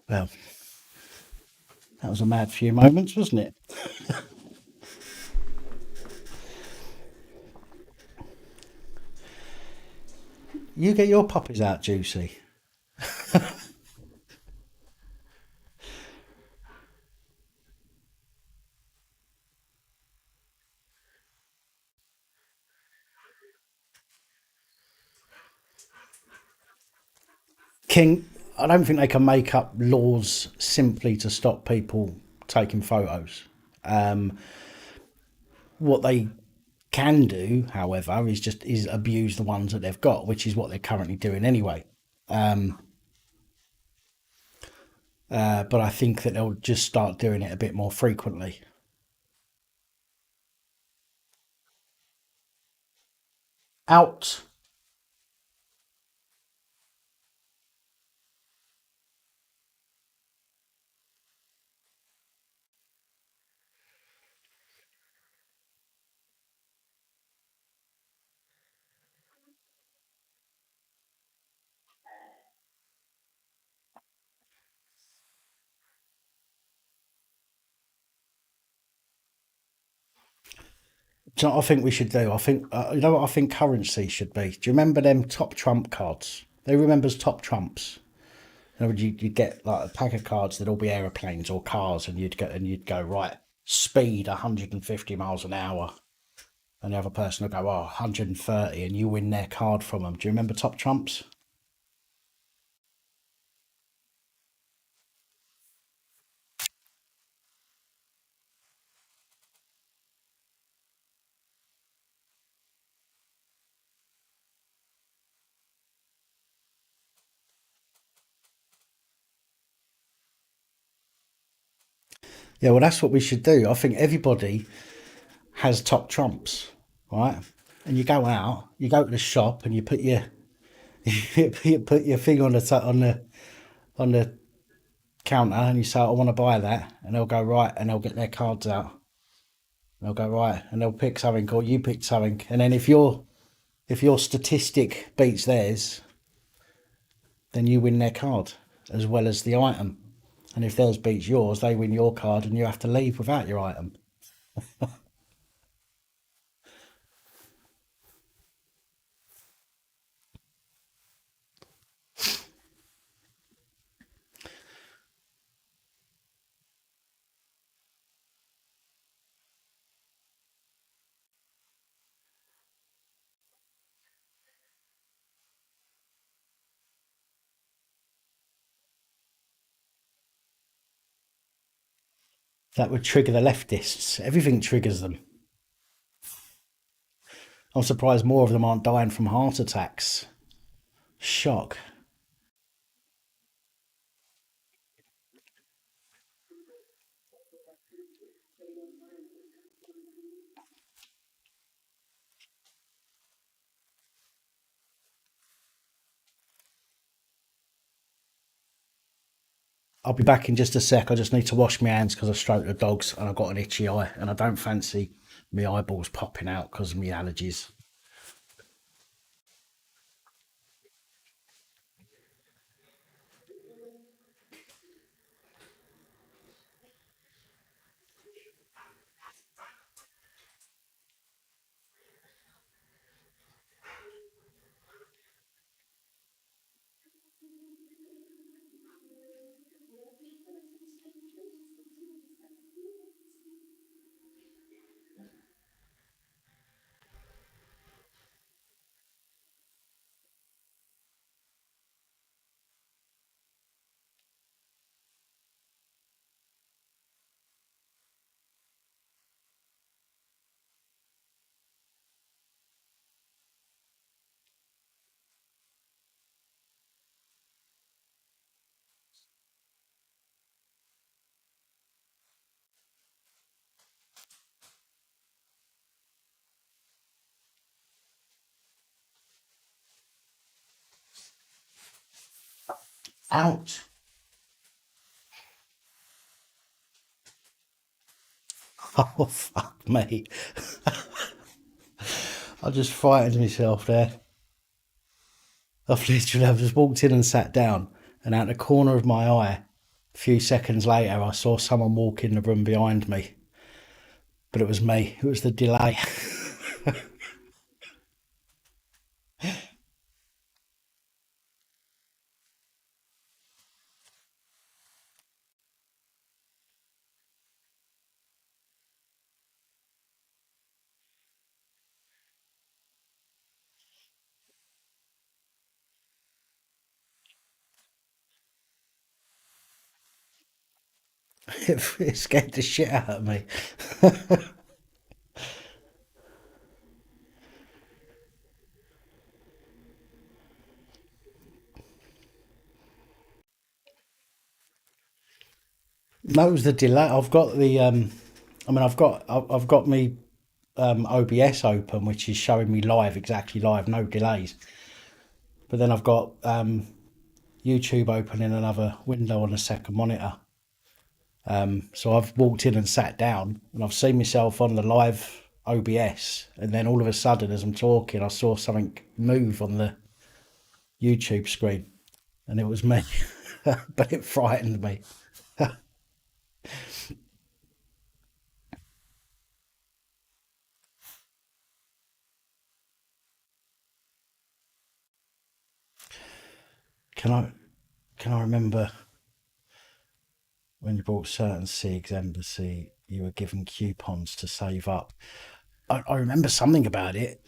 Well, that was a mad few moments, wasn't it? You get your puppies out, Juicy. King, I don't think they can make up laws simply to stop people taking photos. What they can do, however, is abuse the ones that they've got, which is what they're currently doing anyway. But I think that they'll just start doing it a bit more frequently. Out. Do you know what I think we should do? I think you know what I think currency should be. Do you remember them top trump cards? They remembers top trumps. In other words, you'd get like a pack of cards that'd all be aeroplanes or cars, and you'd go right speed 150 miles an hour, and the other person will go 130, and you win their card from them. Do you remember top trumps? Yeah, well, that's what we should do. I think everybody has top trumps, right? And you go out, you go to the shop, and you put your you put your thing on the counter, and you say, "I want to buy that," and they'll go right, and they'll get their cards out. They'll go right, and they'll pick something, or you pick something, and then if your statistic beats theirs, then you win their card as well as the item. And if theirs beats yours, they win your card, and you have to leave without your item. That would trigger the leftists. Everything triggers them. I'm surprised more of them aren't dying from heart attacks. Shock. I'll be back in just a sec. I just need to wash my hands because I stroked the dogs and I've got an itchy eye, and I don't fancy my eyeballs popping out because of my allergies. Ouch. Oh, fuck me. I just frightened myself there. I've just walked in and sat down, and out the corner of my eye, a few seconds later, I saw someone walk in the room behind me. But it was me. It was the delay. It scared the shit out of me. That was the delay. I've got the. I mean, I've got me OBS open, which is showing me live, exactly live, no delays. But then I've got YouTube open in another window on the second monitor. So I've walked in and sat down, and I've seen myself on the live OBS, and then all of a sudden, as I'm talking, I saw something move on the YouTube screen, and it was me. But it frightened me. Can I can I remember when you bought certain Sigs Embassy, you were given coupons to save up? I remember something about it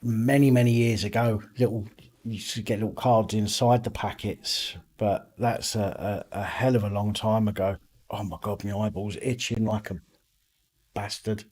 many years ago. Little you used to get little cards inside the packets, but that's a hell of a long time ago. Oh my god, my eyeballs itching like a bastard.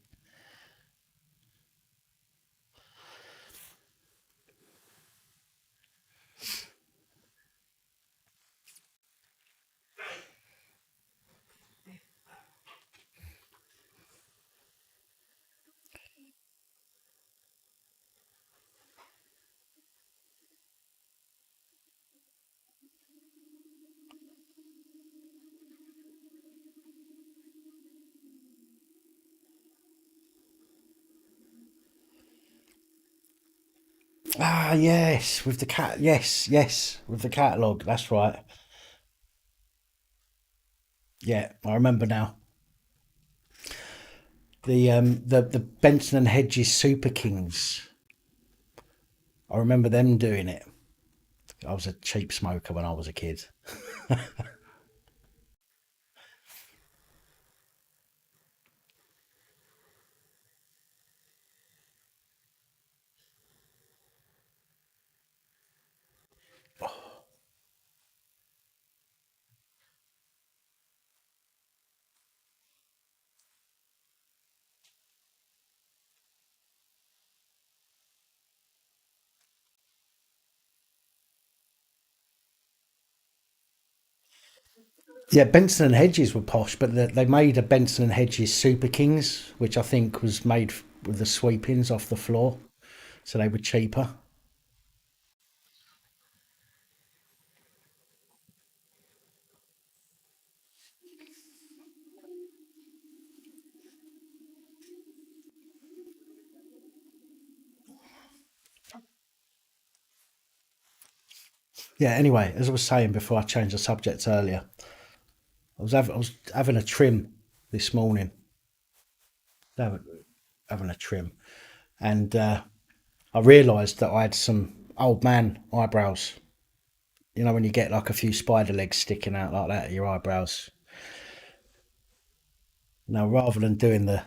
Ah, yes, with the cat. Yes, with the catalogue. That's right. Yeah, I remember now. The Benson and Hedges Super Kings. I remember them doing it. I was a cheap smoker when I was a kid. Yeah, Benson and Hedges were posh, but they made a Benson and Hedges Super Kings, which I think was made with the sweepings off the floor, so they were cheaper. Yeah. Anyway, as I was saying before I changed the subject earlier, I was having a trim this morning, having, having a trim, and I realised that I had some old man eyebrows. You know when you get like a few spider legs sticking out like that of your eyebrows. Now, rather than doing the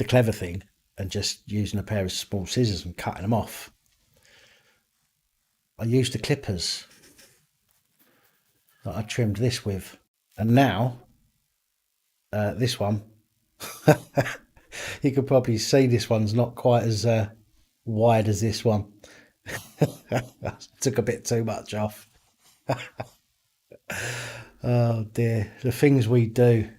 clever thing and just using a pair of small scissors and cutting them off, I used the clippers that I trimmed this with, and now this one, you could probably see this one's not quite as wide as this one. Took a bit too much off. Oh dear, the things we do.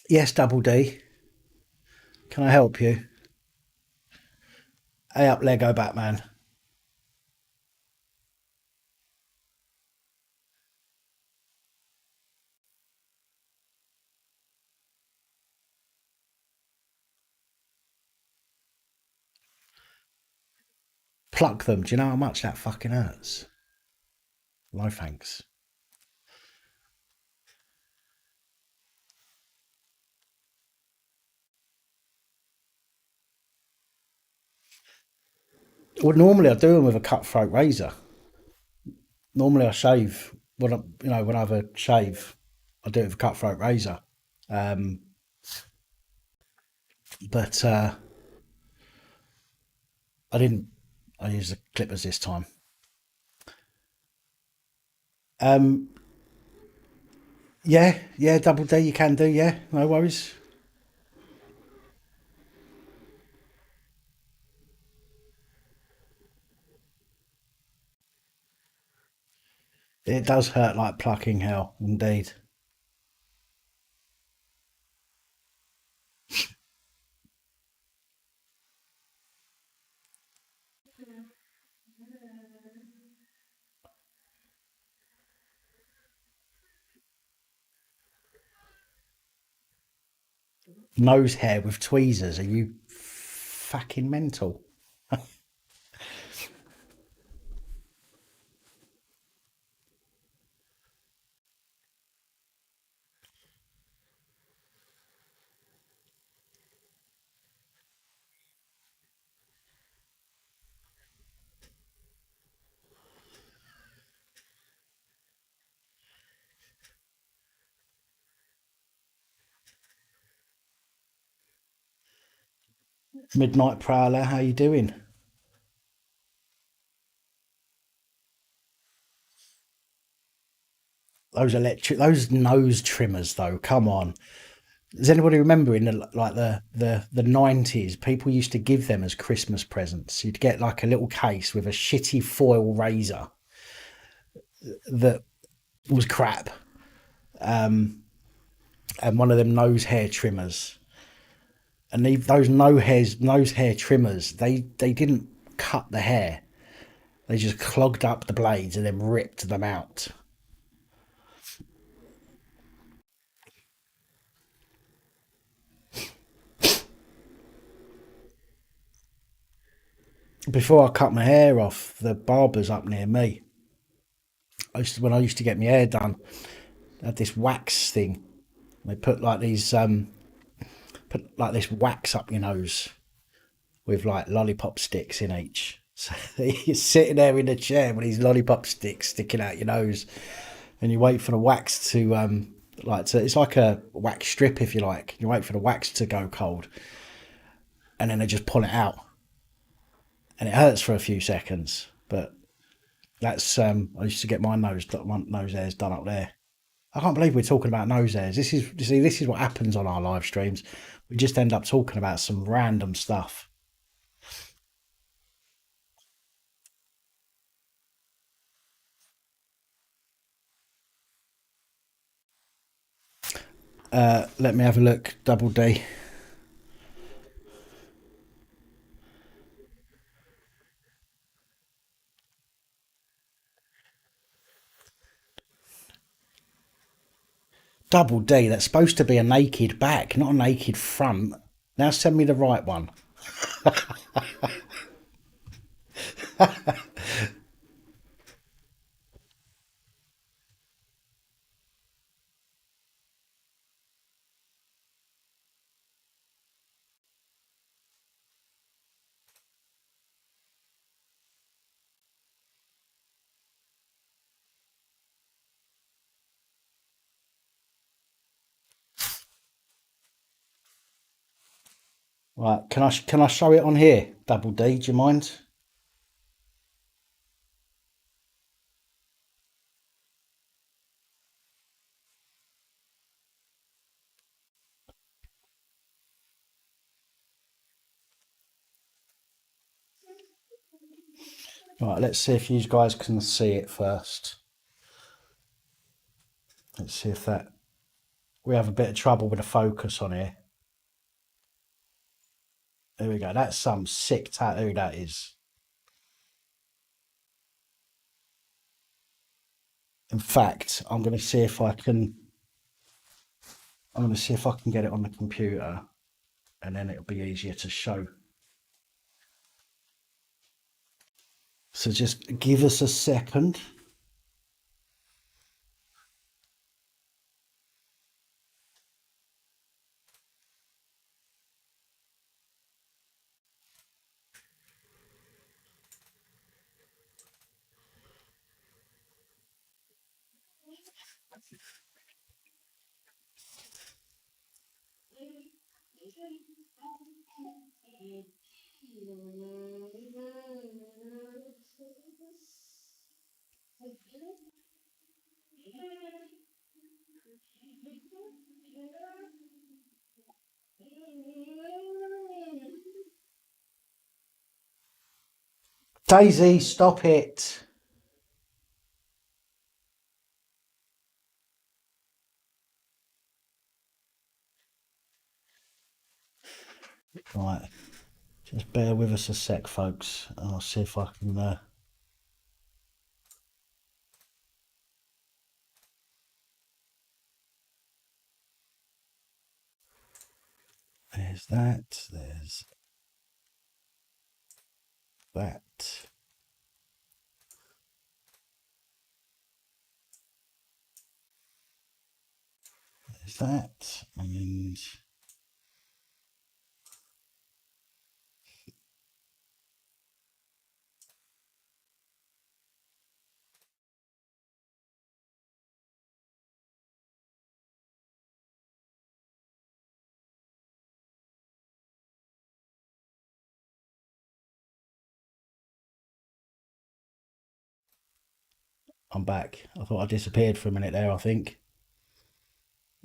Yes, Double D. Can I help you? Hey up, Lego Batman. Pluck them. Do you know how much that fucking hurts? No thanks. Well, normally I do them with a cutthroat razor. Normally I shave when when I have a shave, I do it with a cutthroat razor. Um, but I didn't. I used the clippers this time. Um, yeah, yeah, Double D, you can do. Yeah, no worries. It does hurt like plucking hell, indeed. Nose hair with tweezers. Are you fucking mental? Midnight Prowler, how you doing? Those nose trimmers though. Come on. Does anybody remember in the 90s, people used to give them as Christmas presents? You'd get like a little case with a shitty foil razor that was crap, and one of them nose hair trimmers. And those nose hair trimmers, they didn't cut the hair. They just clogged up the blades and then ripped them out. Before I cut my hair off, the barber's up near me. When I used to get my hair done, they had this wax thing. They put like this wax up your nose with like lollipop sticks in each. So you're sitting there in a chair with these lollipop sticks sticking out your nose, and you wait for the wax to it's like a wax strip if you like. You wait for the wax to go cold, and then they just pull it out, and it hurts for a few seconds. But that's I used to get my nose hairs done up there. I can't believe we're talking about nose hairs. This is what happens on our live streams. We just end up talking about some random stuff. Let me have a look. Double D. Double D. That's supposed to be a naked back, not a naked front. Now send me the right one. Right. Can I show it on here? Double D. Do you mind? Right. Let's see if you guys can see it first. Let's see if that. We have a bit of trouble with the focus on here. There we go. That's some sick tattoo. That is. In fact, I'm going to see if I can. I'm going to see if I can get it on the computer, and then it'll be easier to show. So just give us a second. Daisy, stop it. Right, just bear with us a sec, folks. I'll see if I can. There's that. There's that. There's that. And I'm back. I thought I disappeared for a minute there, I think.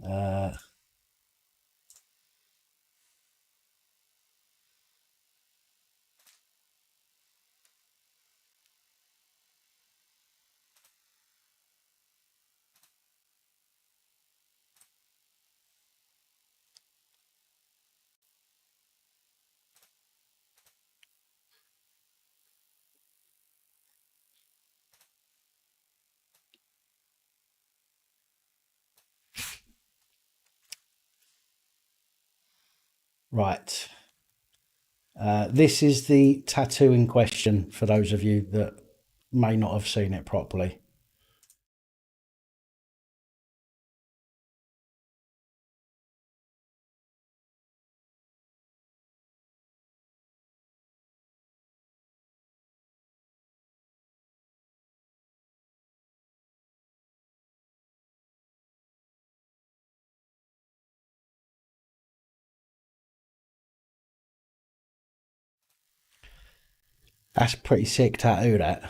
Uh, right. This is the tattoo in question for those of you that may not have seen it properly. That's a pretty sick tattoo, that.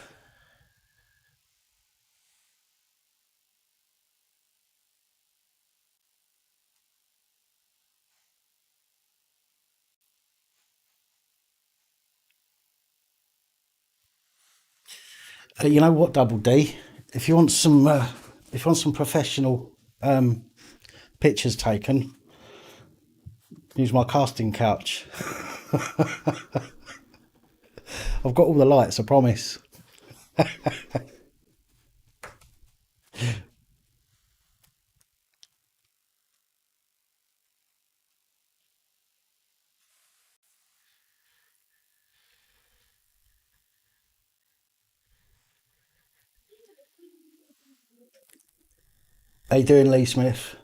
You know what, Double D? If you want some, professional pictures taken, use my casting couch. I've got all the lights, I promise. How you doing, Lee Smith?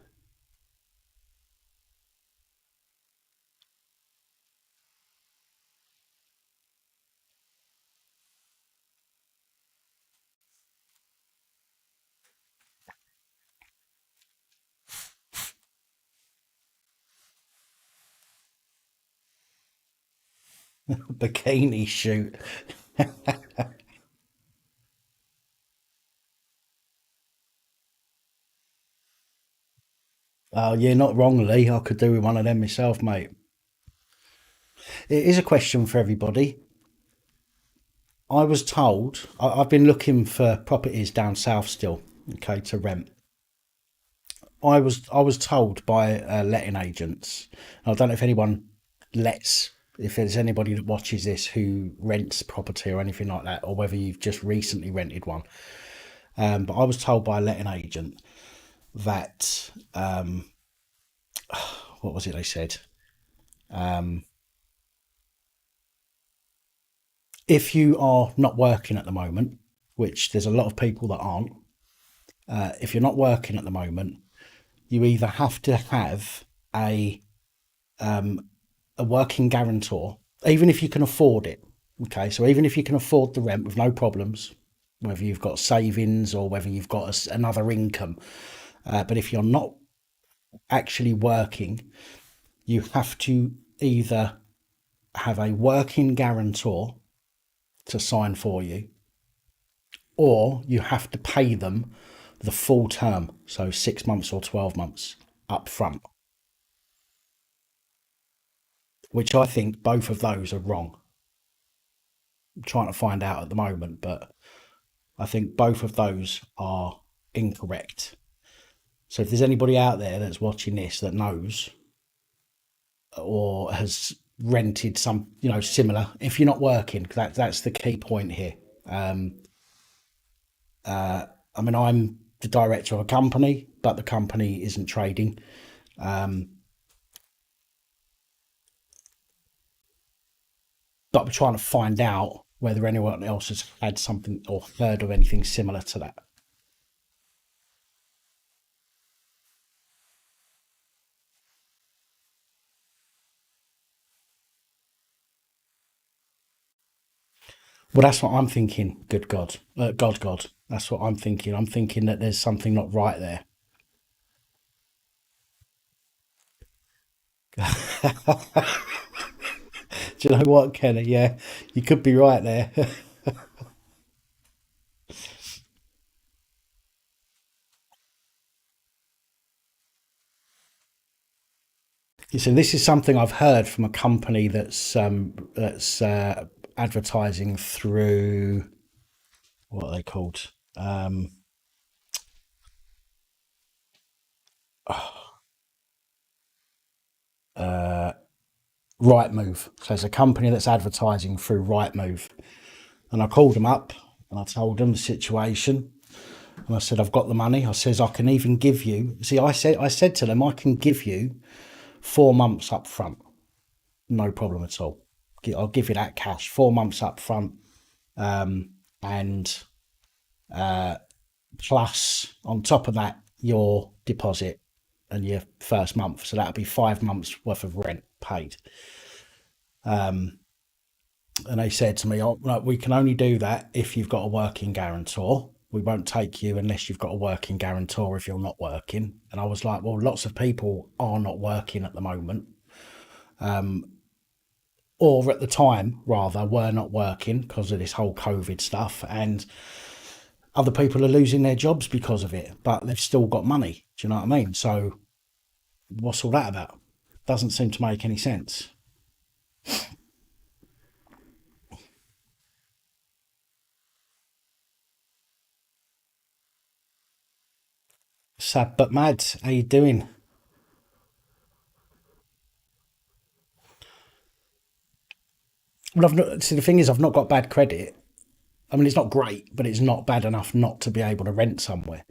Bikini shoot. Oh, yeah, not wrong, Lee. I could do with one of them myself, mate. It is a question for everybody. I was told I've been looking for properties down south still, okay, to rent. I was told by letting agents. I don't know if anyone lets, if there's anybody that watches this who rents property or anything like that, or whether you've just recently rented one. But I was told by a letting agent that what was it they said? If you are not working at the moment, which there's a lot of people that aren't, if you're not working at the moment, you either have to have a a working guarantor, even if you can afford it. Okay, so even if you can afford the rent with no problems, whether you've got savings or whether you've got another income, but if you're not actually working, you have to either have a working guarantor to sign for you, or you have to pay them the full term, so 6 months or 12 months up front, which I think both of those are wrong. I'm trying to find out at the moment, but I think both of those are incorrect. So if there's anybody out there that's watching this that knows or has rented some, similar. If you're not working, that's the key point here. I mean, I'm the director of a company, but the company isn't trading. But we're trying to find out whether anyone else has had something or heard of anything similar to that. Well, that's what I'm thinking. Good God, God. That's what I'm thinking. I'm thinking that there's something not right there. Do you know what, Kenny? Yeah, you could be right there. So this is something I've heard from a company that's advertising through, what are they called? Rightmove. So it's a company that's advertising through Rightmove. And I called them up and I told them the situation. And I said, I've got the money. I says, I can even give you. See, I said to them, I can give you 4 months up front. No problem at all. I'll give you that cash, 4 months up front. And plus, on top of that, your deposit and your first month. So that'll be 5 months worth of rent paid. And they said to me, "Oh, no, we can only do that if you've got a working guarantor. We won't take you unless you've got a working guarantor if you're not working." And I was like, well, lots of people are not working at the moment, or at the time, rather, were not working because of this whole COVID stuff. And other people are losing their jobs because of it, but they've still got money. Do you know what I mean? So what's all that about? Doesn't seem to make any sense. Sad but mad. How you doing? Well, I've not, see, the thing is, I've not got bad credit. I mean, it's not great, but it's not bad enough not to be able to rent somewhere.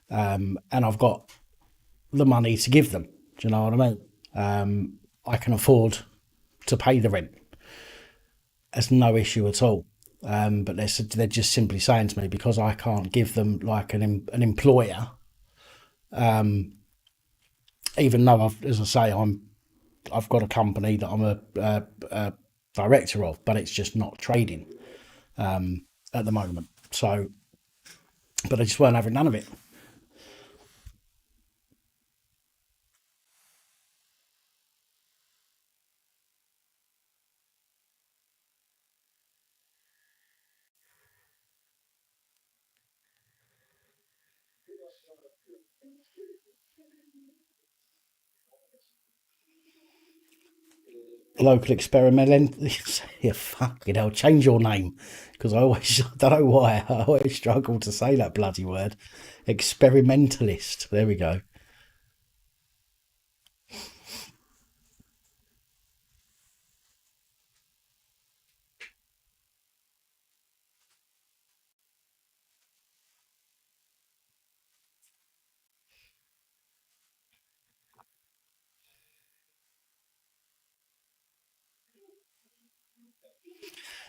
And I've got the money to give them. Do you know what I mean? I can afford to pay the rent. That's no issue at all. But they're just simply saying to me, because I can't give them like an employer, even though as I say, I've got a company that I'm a director of, but it's just not trading at the moment. So, but I just weren't having none of it. Local experimental. Yeah, fucking hell, change your name, because I always I don't know why I always struggle to say that bloody word. Experimentalist. There we go.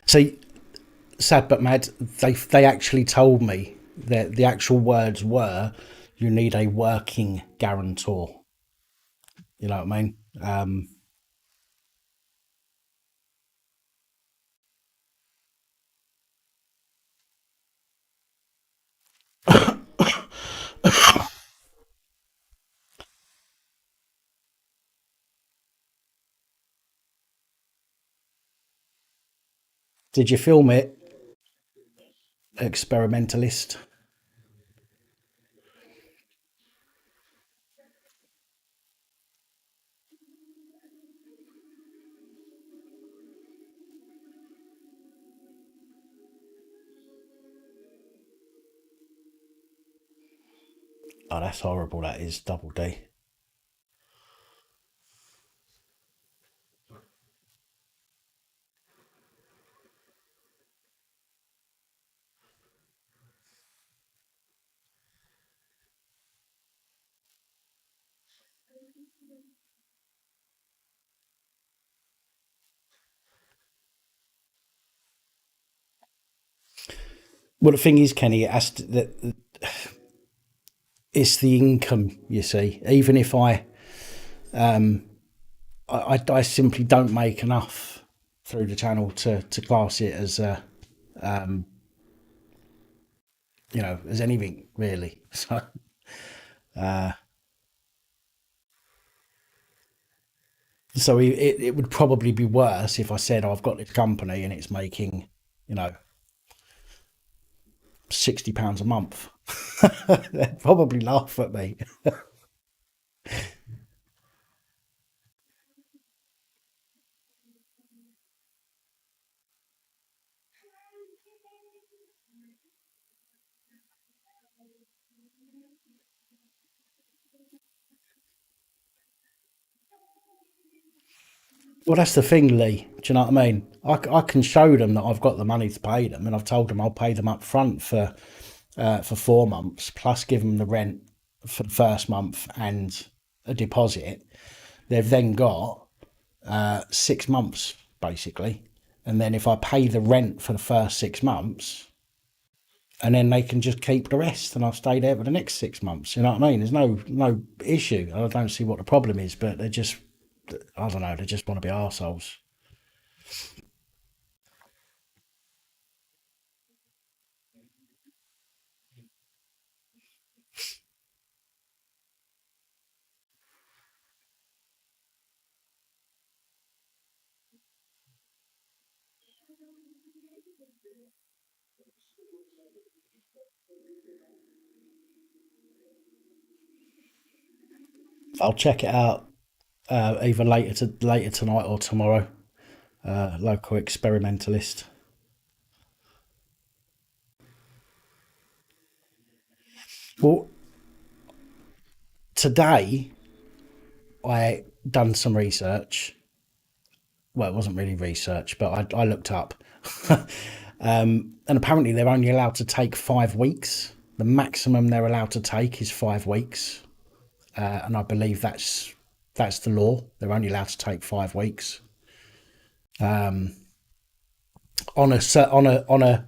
See, sad but mad. They actually told me that the actual words were, "You need a working guarantor." You know what I mean? Did you film it? Experimentalist. Oh, that's horrible. That is double D. Well, the thing is, Kenny, that it's the income. You see, even if I simply don't make enough through the channel to class it as as anything really. So it would probably be worse if I said I've got this company and it's making you know £60 a month. They'd probably laugh at me. Well, that's the thing, Lee. Do you know what I mean? I can show them that I've got the money to pay them, and I've told them I'll pay them up front for 4 months, plus give them the rent for the first month and a deposit. They've then got 6 months basically, and then if I pay the rent for the first 6 months, and then they can just keep the rest, and I'll stay there for the next 6 months. You know what I mean? There's no issue. I don't see what the problem is, but they're just I don't know. They just want to be arseholes. I'll check it out either later tonight or tomorrow. Local experimentalist. Well, today I done some research. Well, it wasn't really research, but I looked up, and apparently they're only allowed to take 5 weeks. The maximum they're allowed to take is 5 weeks, and I believe that's the law. They're only allowed to take 5 weeks on a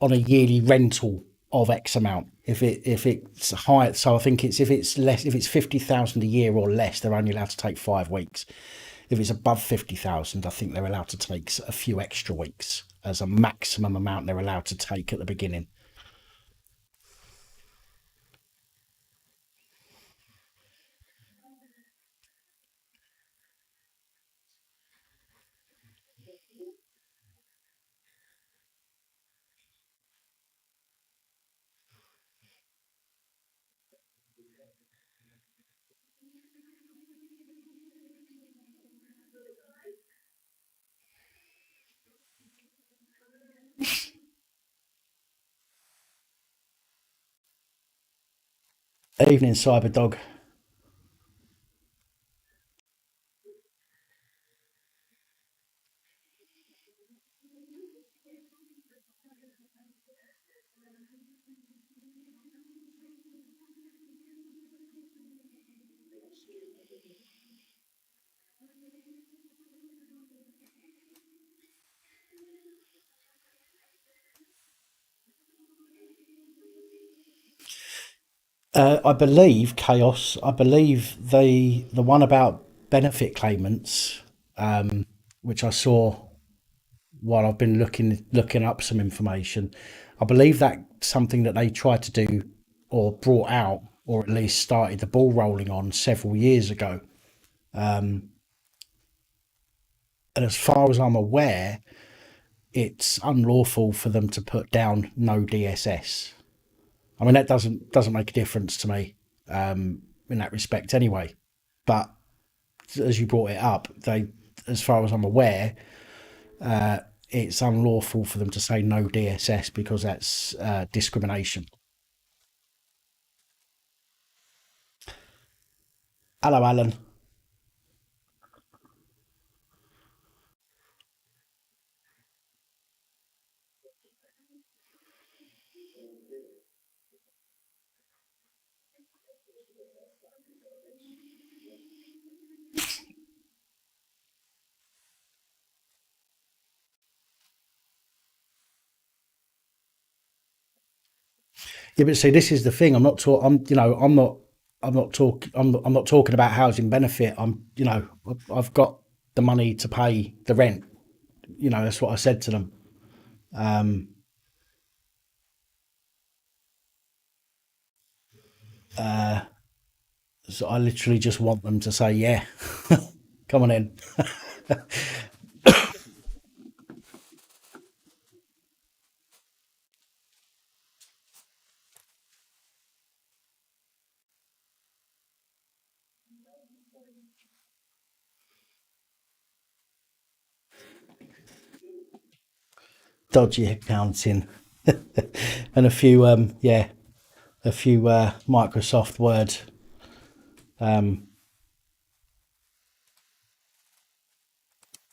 on a yearly rental of X amount. If it's high, so I think it's if it's less, if it's 50,000 a year or less, they're only allowed to take 5 weeks. If it's above 50,000, I think they're allowed to take a few extra weeks as a maximum amount they're allowed to take at the beginning. Evening, Cyberdog. I believe Chaos. I believe the one about benefit claimants, which I saw while I've been looking up some information. I believe that's something that they tried to do or brought out, or at least started the ball rolling on several years ago. And as far as I'm aware, it's unlawful for them to put down no DSS. I mean, that doesn't make a difference to me in that respect anyway. But as you brought it up, as far as I'm aware, it's unlawful for them to say no DSS because that's discrimination. Hello, Alan. Yeah, but see, this is the thing. I'm not talk. I'm you know I'm not. I'm not talk. I'm not talking about housing benefit. I've got the money to pay the rent. That's what I said to them. Um, so I literally just want them to say, yeah, come on in. Dodgy accounting and a few Microsoft Word um,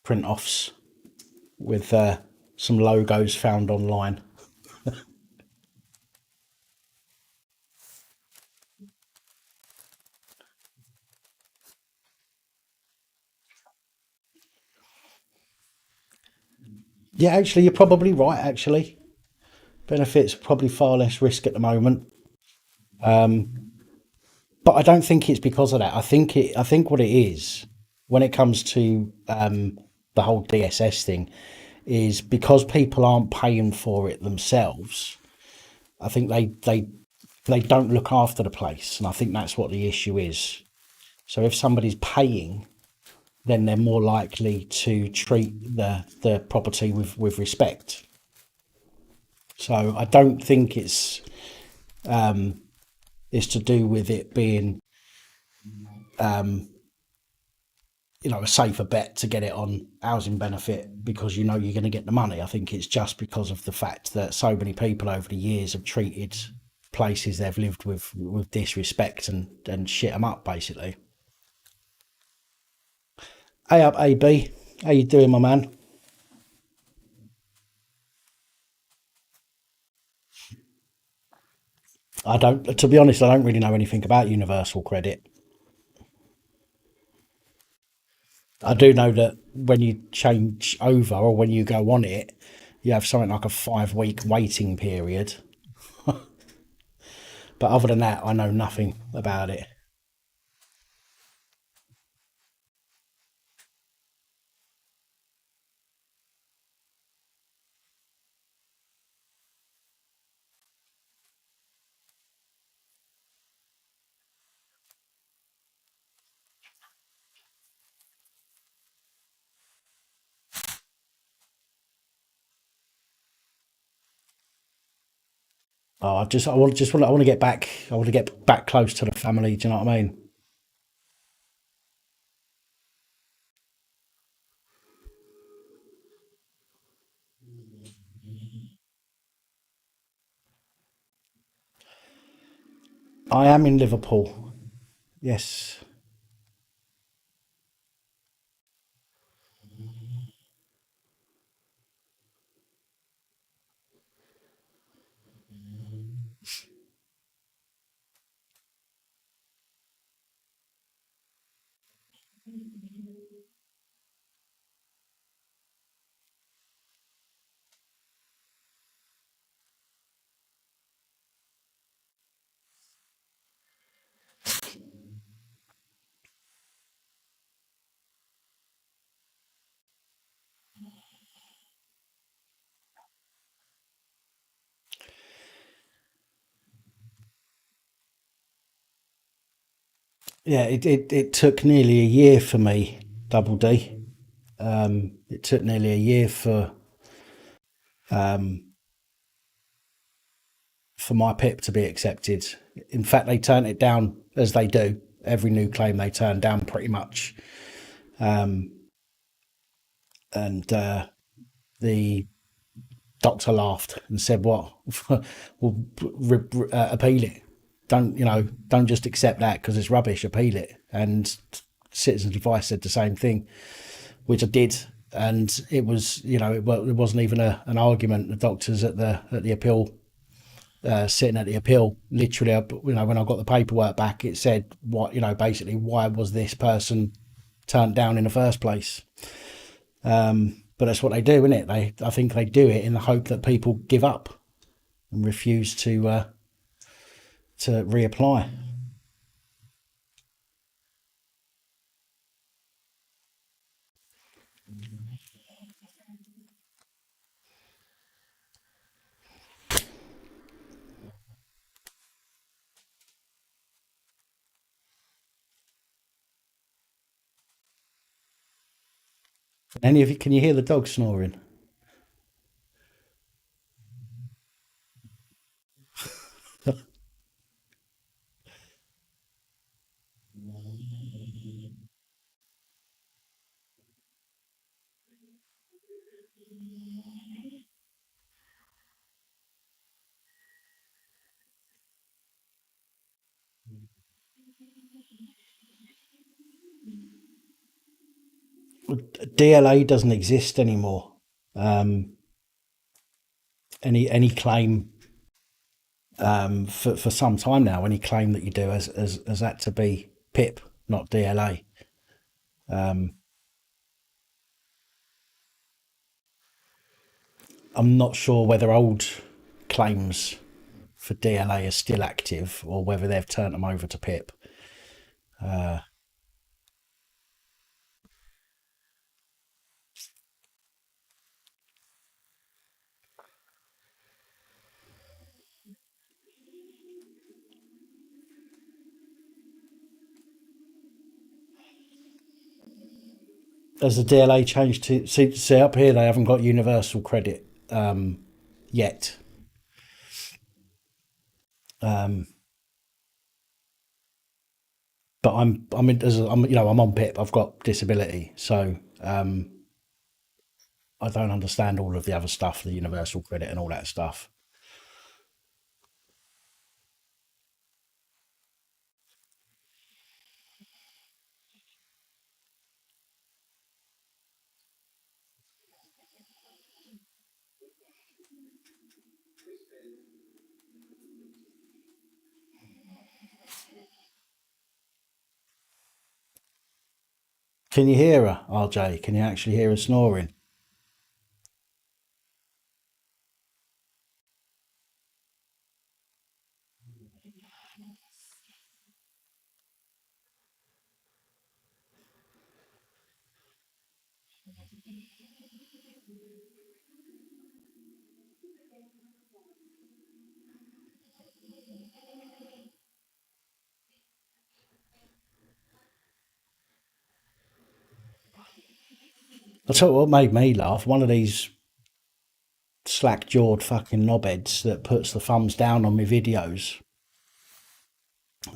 print offs with some logos found online. Yeah, actually, you're probably right. Actually, benefits probably far less risk at the moment. But I don't think it's because of that. I think what it is when it comes to the whole DSS thing is because people aren't paying for it themselves. I think they don't look after the place, and I think that's what the issue is. So if somebody's paying, then they're more likely to treat the property with respect. So I don't think it's to do with it being a safer bet to get it on housing benefit because you're going to get the money. I think it's just because of the fact that so many people over the years have treated places they've lived with disrespect and shit them up basically. Hey up, AB, how you doing, my man? I don't, to be honest, I don't really know anything about universal credit. I do know that when you change over or when you go on it, you have something like a 5 week waiting period. But other than that, I know nothing about it. I want to get back. I want to get back close to the family. Do you know what I mean? I am in Liverpool. Yes. Yeah. It took nearly a year for me. Double D. It took nearly a year for my PIP to be accepted. In fact, they turned it down as they do. Every new claim they turn down pretty much. And the doctor laughed and said, "What? We'll appeal it. Don't just accept that because it's rubbish. Appeal it." And Citizens Advice said the same thing, which I did. And it was, it wasn't even an argument. The doctors at the appeal sitting at the appeal. Literally, when I got the paperwork back, it said what basically why was this person turned down in the first place. But that's what they do, isn't it? I think they do it in the hope that people give up and refuse to reapply. Any of you, can you hear the dog snoring? DLA doesn't exist anymore. Um, any claim for some time now, any claim that you do has had to be PIP, not DLA. I'm not sure whether old claims for DLA are still active or whether they've turned them over to PIP. Has the DLA changed to see up here? They haven't got universal credit yet. Um, but I'm in, as a, I'm I'm on PIP. I've got disability, so I don't understand all of the other stuff, the universal credit and all that stuff. Can you hear her, RJ? Can you actually hear her snoring? I'll tell you what made me laugh. One of these slack jawed fucking knobheads that puts the thumbs down on my videos.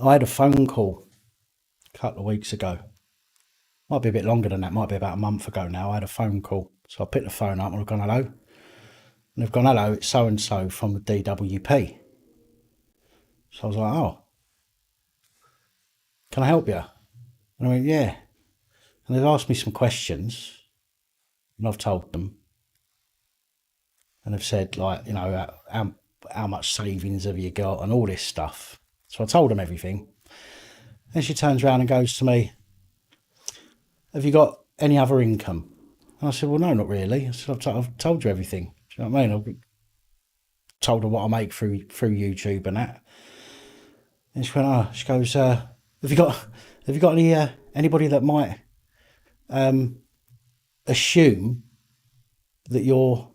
I had a phone call a couple of weeks ago. Might be a bit longer than that, might be about a month ago now. I had a phone call. So I picked the phone up and I've gone, hello. And they've gone, hello, it's so and so from the DWP. So I was like, oh, can I help you? And I went, yeah. And they've asked me some questions and I've told them. And they've said, like, how much savings have you got and all this stuff. So I told them everything. Then she turns around and goes to me, have you got any other income? And I said, well, no, not really. I said, I've told you everything. Do you know what I mean? I've told her what I make through YouTube and that. And she went, oh, she goes, have you got anybody that might assume that you're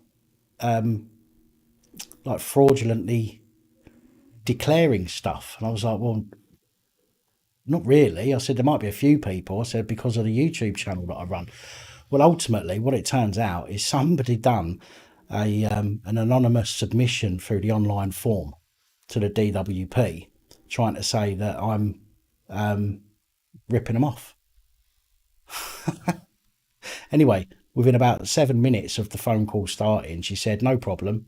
like fraudulently declaring stuff? And I was like, well, not really. I said, there might be a few people. I said, because of the YouTube channel that I run. Well, ultimately, what it turns out is somebody done an anonymous submission through the online form to the DWP, trying to say that I'm ripping them off. Anyway, within about 7 minutes of the phone call starting, she said, no problem.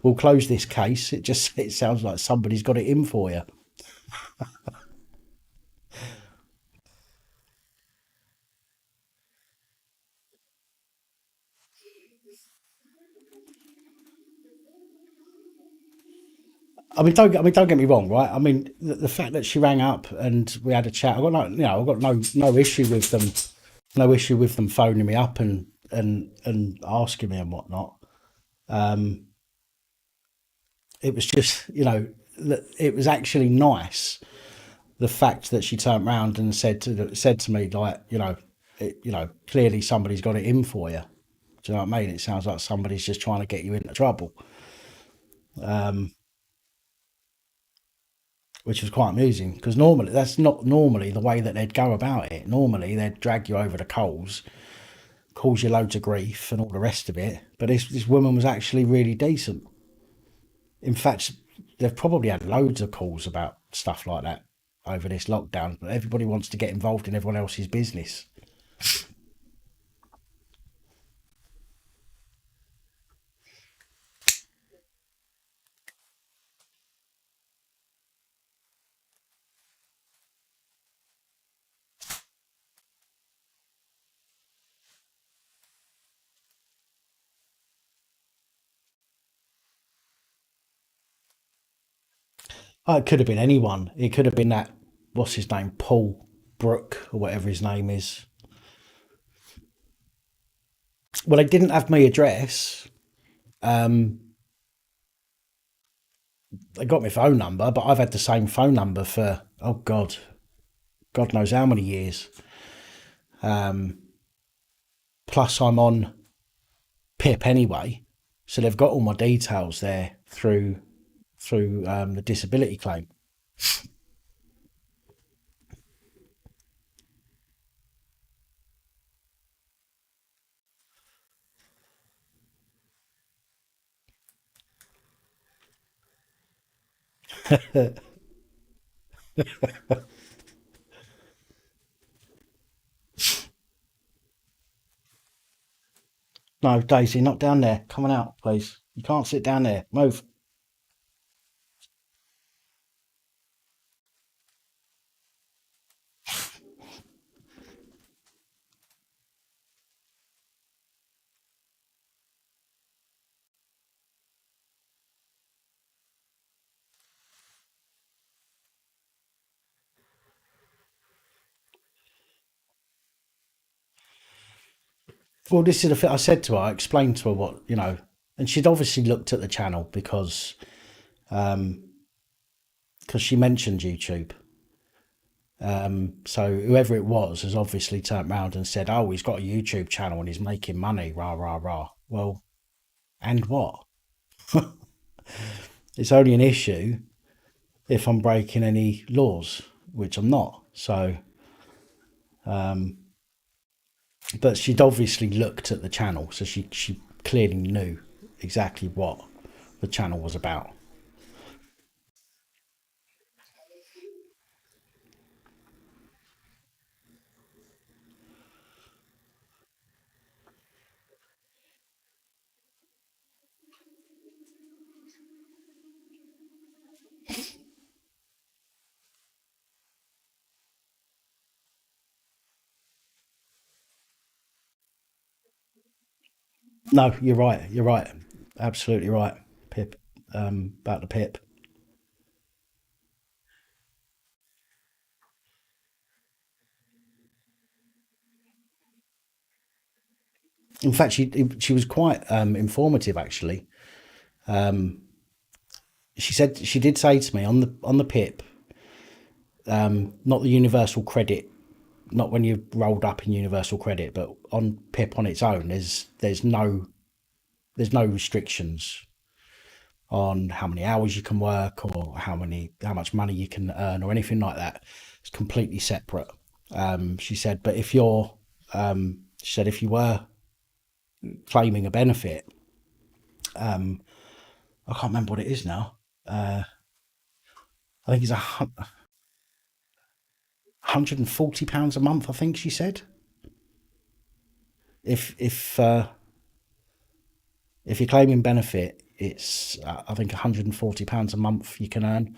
We'll close this case. It sounds like somebody's got it in for you. don't get me wrong, right? I mean, the fact that she rang up and we had a chat, I've got no issue with them, no issue with them phoning me up and asking me and whatnot. Um, it was just, that it was actually nice the fact that she turned around and said to me like, clearly somebody's got it in for you. Do you know what I mean? It sounds like somebody's just trying to get you into trouble, which was quite amusing because normally that's not normally the way that they'd go about it. Normally they'd drag you over the coals, cause you loads of grief and all the rest of it. But this woman was actually really decent. In fact, they've probably had loads of calls about stuff like that over this lockdown. But everybody wants to get involved in everyone else's business. Oh, it could have been anyone. It could have been that, what's his name, Paul Brook or whatever his name is. Well, they didn't have my address. Um, they got my phone number, but I've had the same phone number for, oh God knows how many years. Plus, I'm on PIP anyway, so they've got all my details there through the disability claim. No, Daisy, not down there. Come on out, please. You can't sit down there. Move. Well, this is the thing I said to her. I explained to her and she'd obviously looked at the channel because she mentioned YouTube. So whoever it was has obviously turned around and said, "Oh, he's got a YouTube channel and he's making money." Rah rah rah. Well, and what? It's only an issue if I'm breaking any laws, which I'm not. So, but she'd obviously looked at the channel, so she clearly knew exactly what the channel was about. No, you're right. You're right. Absolutely right, Pip. About the Pip. In fact, she was quite informative actually. She said she did say to me on the Pip, not the universal credit, not when you rolled up in universal credit, but on Pip on its own. There's no restrictions on how many hours you can work or how much money you can earn or anything like that. It's completely separate. She said, but she said if you were claiming a benefit, I can't remember what it is now. I think it's £140 a month. I think she said if you're claiming benefit, it's I think £140 a month you can earn,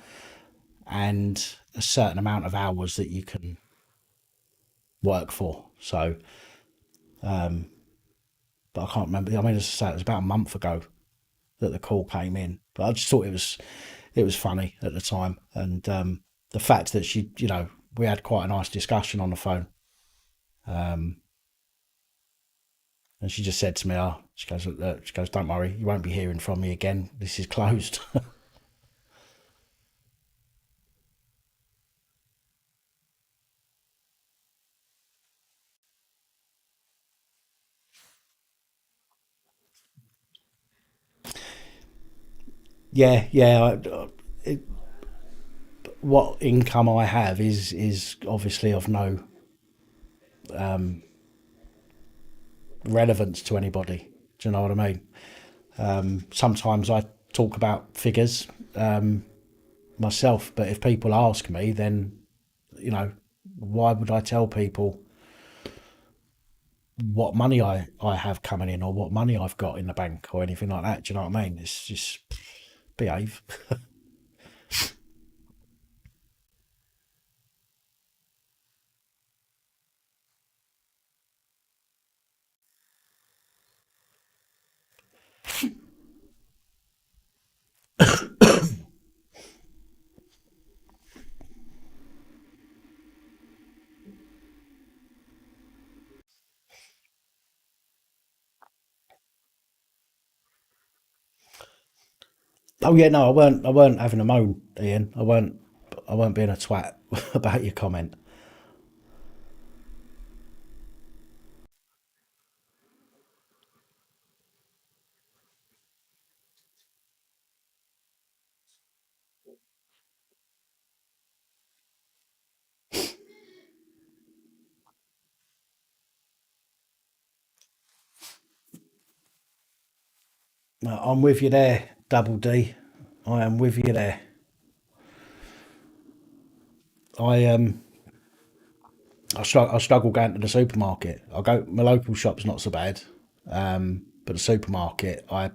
and a certain amount of hours that you can work for. So, but I can't remember. I mean, as I say, it was about a month ago that the call came in. But I just thought it was funny at the time, and the fact that she, we had quite a nice discussion on the phone, and she just said to me, "Oh, she goes, don't worry, you won't be hearing from me again. This is closed." Yeah, yeah. What income I have is obviously of no relevance to anybody. Do you know what I mean? Sometimes I talk about figures myself, but if people ask me, then you know, why would I tell people what money I have coming in or what money I've got in the bank or anything like that? Do you know what I mean? It's just behave. Oh yeah, no, I weren't having a moan, Ian. I weren't being a twat about your comment. No, I'm with you there, Double D. I am with you there. I I struggle going to the supermarket. I go my local shop's not so bad, but the supermarket, I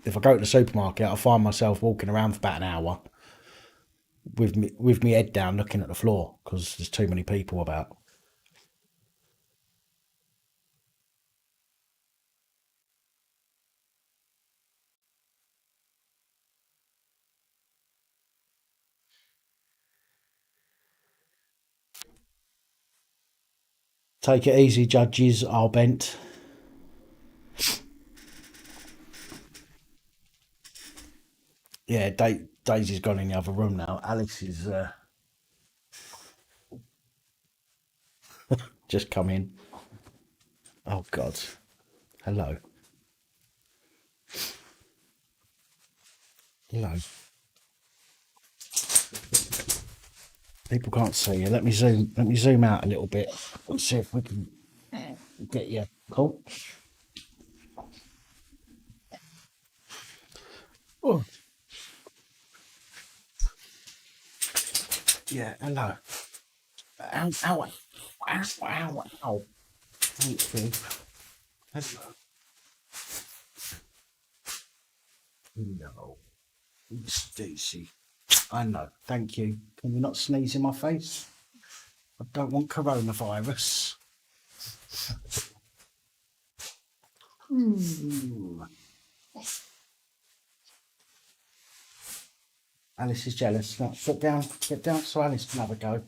if I go to the supermarket, I find myself walking around for about an hour with me head down, looking at the floor because there's too many people about. Take it easy, judges are bent. Yeah, Daisy's gone in the other room now. Alice is just come in. Oh God, hello, hello. People can't see you. Let me zoom. Let me zoom out a little bit and see if we can get you. Cool. Oh, yeah. Hello. Ow, ow, ow, ow, ow. Thank you. Hello. No, Stacy. I know. Thank you. Can you not sneeze in my face? I don't want coronavirus. Ooh. Alice is jealous. Now, get down so Alice can have a go.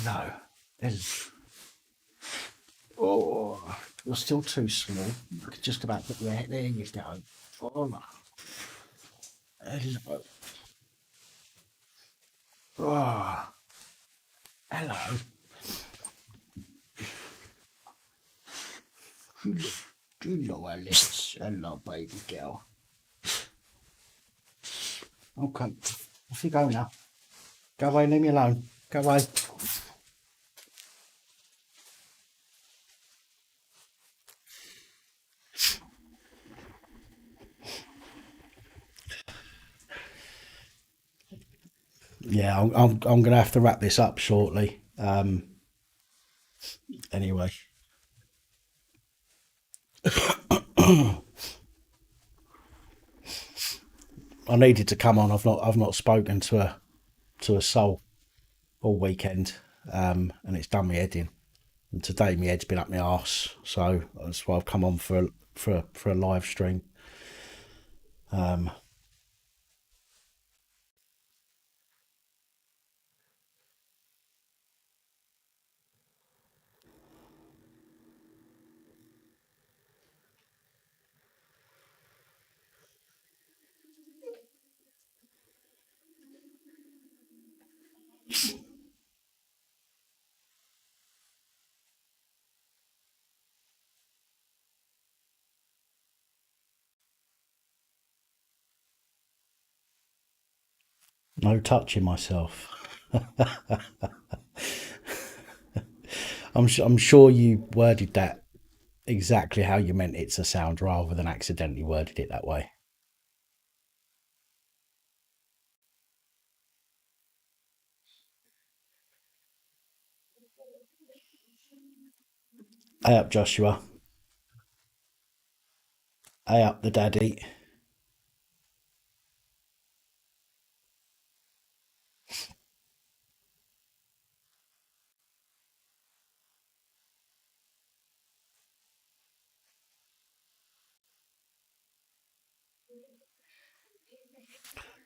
No. There's, oh, you're still too small. You could just about put your head. There you go. Oh, hello. Oh, hello. Hello, Alice. Hello, baby girl. Okay. Off you go now. Go away, leave me alone. Go away. Yeah, I'm going to have to wrap this up shortly. Anyway, I needed to come on. I've not spoken to a soul all weekend, and it's done me head in. And today my head's been up my arse, so that's why I've come on for a live stream. No touching myself. I'm sure you worded that exactly how you meant it to sound rather than accidentally worded it that way. Hey up, Joshua. Hey up, the daddy.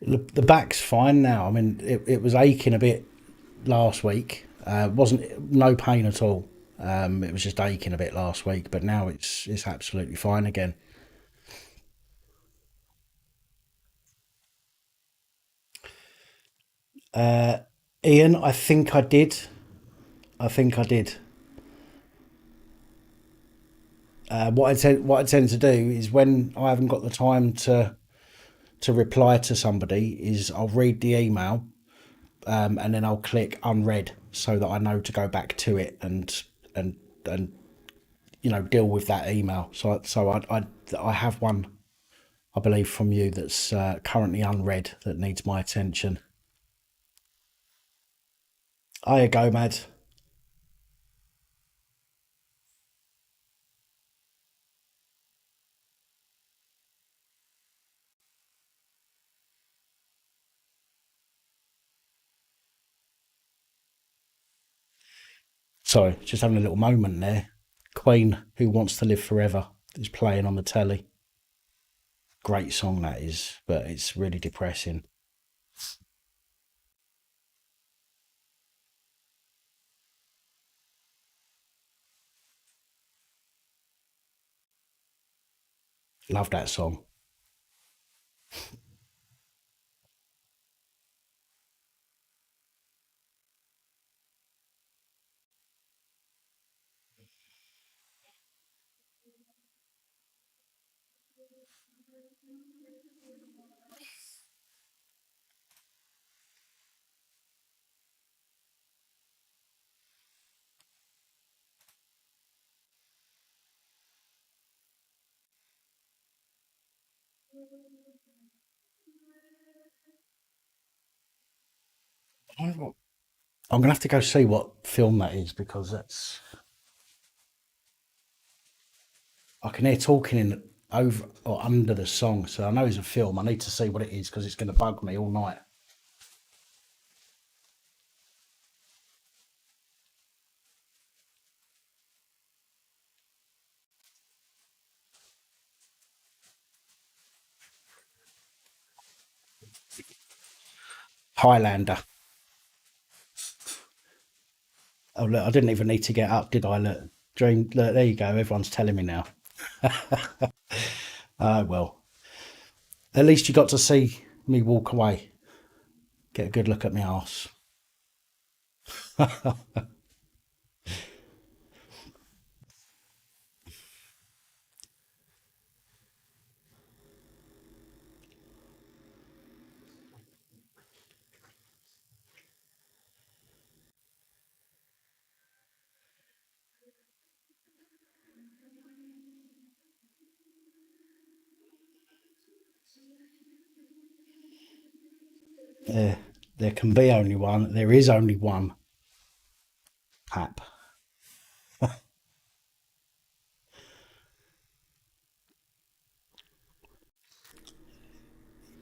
The back's fine now. I mean, it was aching a bit last week. Wasn't no pain at all. It was just aching a bit last week, but now it's absolutely fine again. Ian, I think I did. I think I did. What I tend to do is when I haven't got the time to reply to somebody, is I'll read the email, and then I'll click unread so that I know to go back to it and and deal with that email. So I have one, I believe, from you that's currently unread that needs my attention. Hiya, go mad. Sorry, just having a little moment there. Queen, Who Wants to Live Forever, is playing on the telly. Great song that is, but it's really depressing. Love that song. I'm gonna have to go see what film that is because that's I can hear talking in over or under the song, so I know it's a film. I need to see what it is because it's going to bug me all night. Highlander. Oh look, I didn't even need to get up, did I? Look, dream. Look, there you go. Everyone's telling me now. Oh well, at least you got to see me walk away. Get a good look at my arse. There can be only one. There is only one. Pap.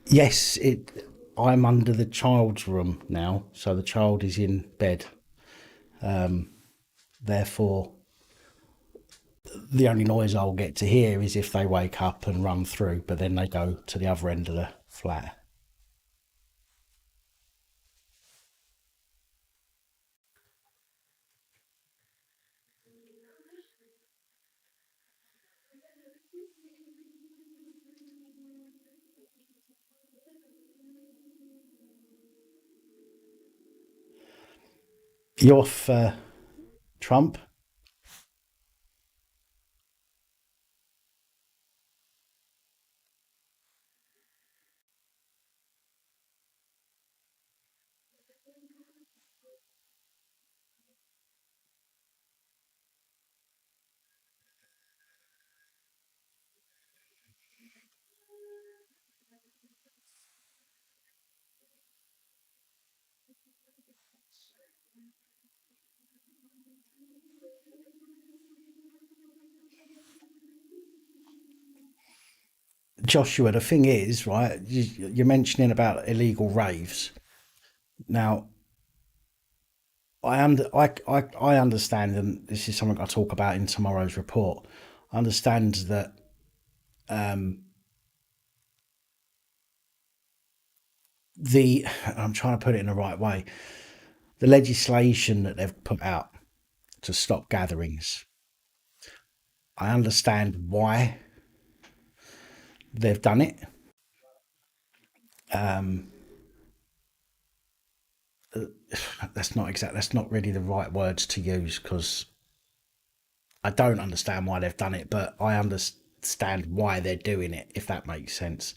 Yes, it. I'm under the child's room now, so the child is in bed. Therefore, The only noise I'll get to hear is if they wake up and run through, but then they go to the other end of the flat. You off Trump? Joshua, the thing is, right, you're mentioning about illegal raves. Now, I understand, and this is something I talk about in tomorrow's report. I understand that the, I'm trying to put it in the right way, the legislation that they've put out to stop gatherings, I understand why they've done it. That's not really the right words to use because I don't understand why they've done it, but I understand why they're doing it, if that makes sense.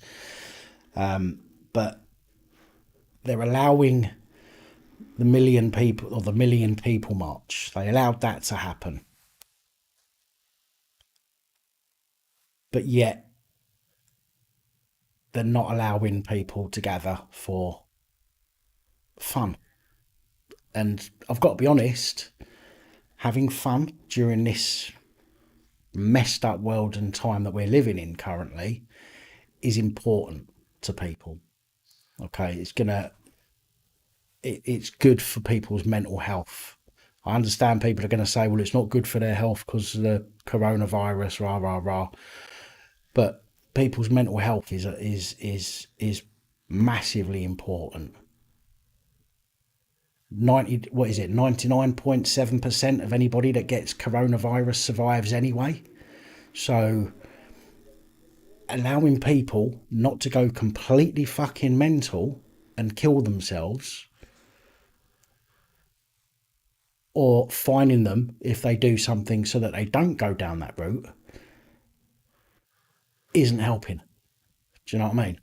But they're allowing the million people march. They allowed that to happen, but yet they're not allowing people to gather for fun. And I've got to be honest, having fun during this messed up world and time that we're living in currently is important to people. Okay, it's good for people's mental health. I understand people are going to say, well, it's not good for their health because of the coronavirus, rah rah rah. But people's mental health is massively important. 99.7% of anybody that gets coronavirus survives anyway. So allowing people not to go completely fucking mental and kill themselves, or finding them if they do something so that they don't go down that route, isn't helping. Do you know what I mean?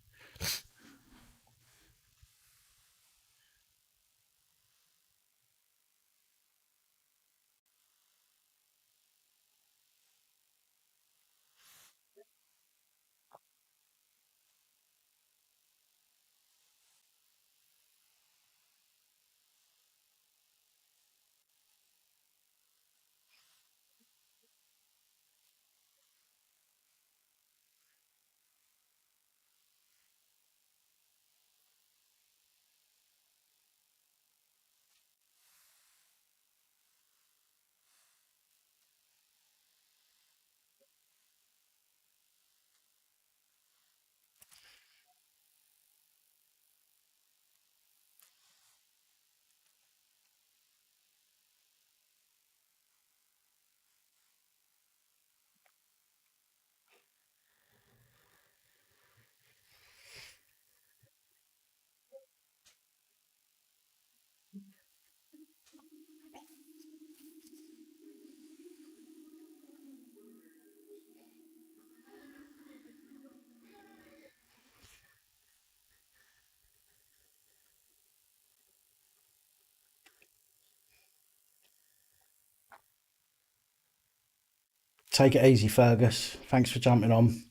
Take it easy, Fergus. Thanks for jumping on.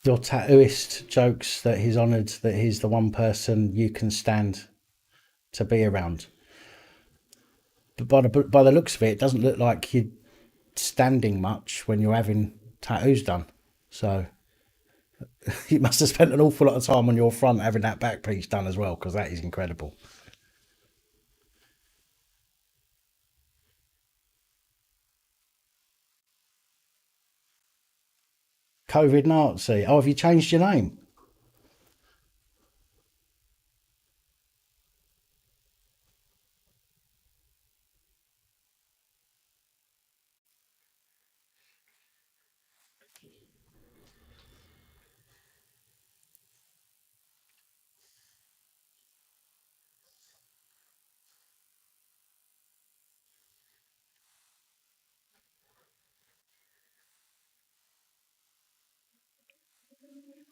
Your tattooist jokes that he's honoured that he's the one person you can stand to be around. But by the looks of it, it doesn't look like you're standing much when you're having tattoos done. So you must have spent an awful lot of time on your front having that back piece done as well, because that is incredible. COVID Nazi. Oh, have you changed your name?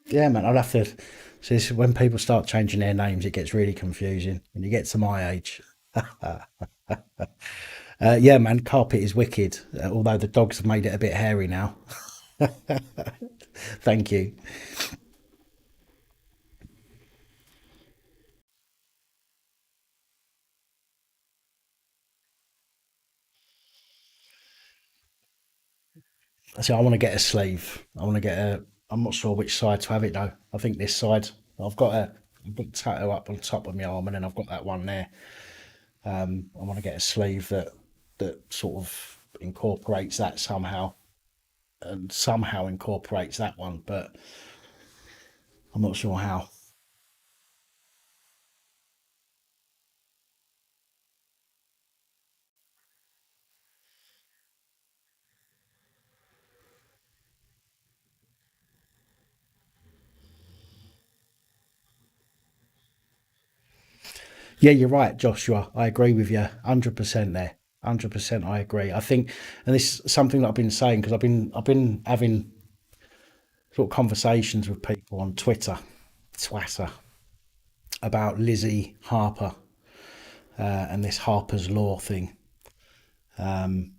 Yeah, man. I'll have to. So this, when people start changing their names, it gets really confusing. When you get to my age, yeah, man. Carpet is wicked. Although the dogs have made it a bit hairy now. Thank you. So I want to get a sleeve. I want to get a. I'm not sure which side to have it though. I think this side. I've got a tattoo up on top of my arm, and then I've got that one there. I want to get a sleeve that sort of incorporates that somehow, and somehow incorporates that one, but I'm not sure how. Yeah, you're right, Joshua. I agree with you 100% there. 100% I agree. I think, and this is something that I've been saying because I've been having sort of conversations with people on Twitter, about Lizzie Harper and this Harper's Law thing. And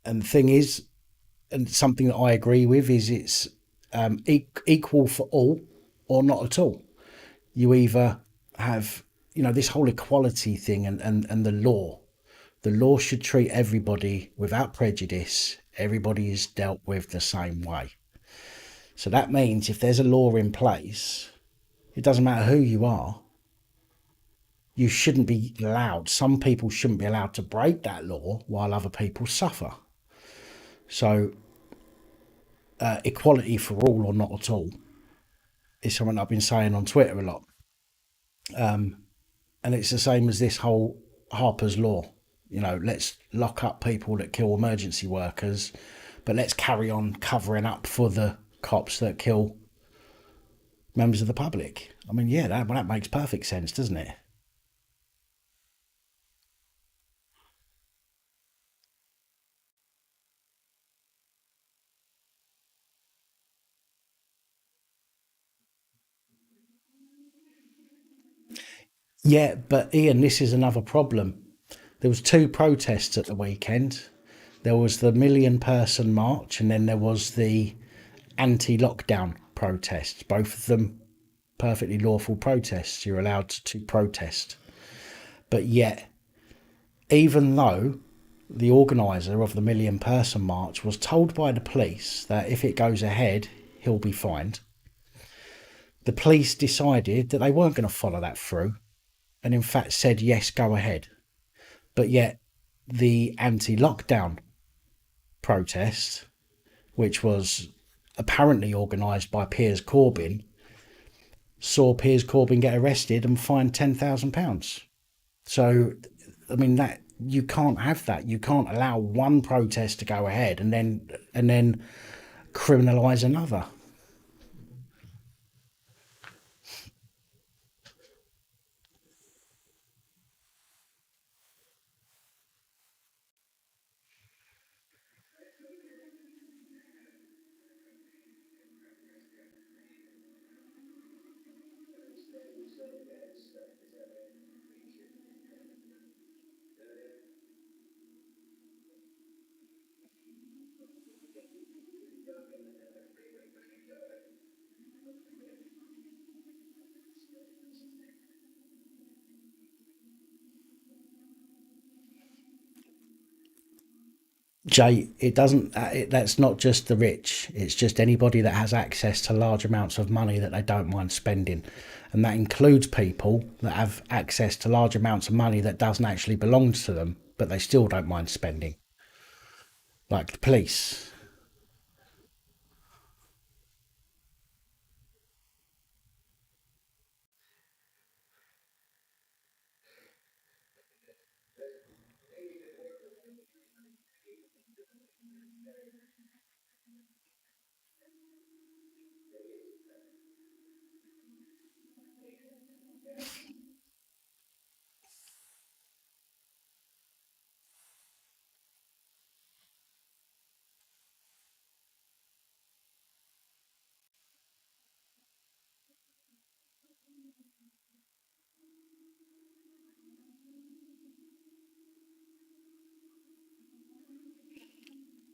the thing is, and something that I agree with is it's equal for all or not at all. You either have, this whole equality thing and the law. The law should treat everybody without prejudice. Everybody is dealt with the same way. So that means if there's a law in place, it doesn't matter who you are, you shouldn't be allowed, some people shouldn't be allowed to break that law while other people suffer. So equality for all or not at all is something I've been saying on Twitter a lot. And it's the same as this whole Harper's Law. Let's lock up people that kill emergency workers, but let's carry on covering up for the cops that kill members of the public. I mean, yeah, that makes perfect sense, doesn't it? Yeah, but Ian, this is another problem. There was two protests at the weekend. There was the million-person march, and then there was the anti-lockdown protests. Both of them perfectly lawful protests. You're allowed to protest. But yet, even though the organiser of the million person march was told by the police that if it goes ahead, he'll be fined, the police decided that they weren't going to follow that through and, in fact, said, yes, go ahead. But yet, the anti lockdown protest, which was apparently organised by Piers Corbyn, saw Piers Corbyn get arrested and fined £10,000. So, I mean, that you can't have that. You can't allow one protest to go ahead and then criminalise another. Jay, it doesn't. That's not just the rich. It's just anybody that has access to large amounts of money that they don't mind spending, and that includes people that have access to large amounts of money that doesn't actually belong to them, but they still don't mind spending, like the police.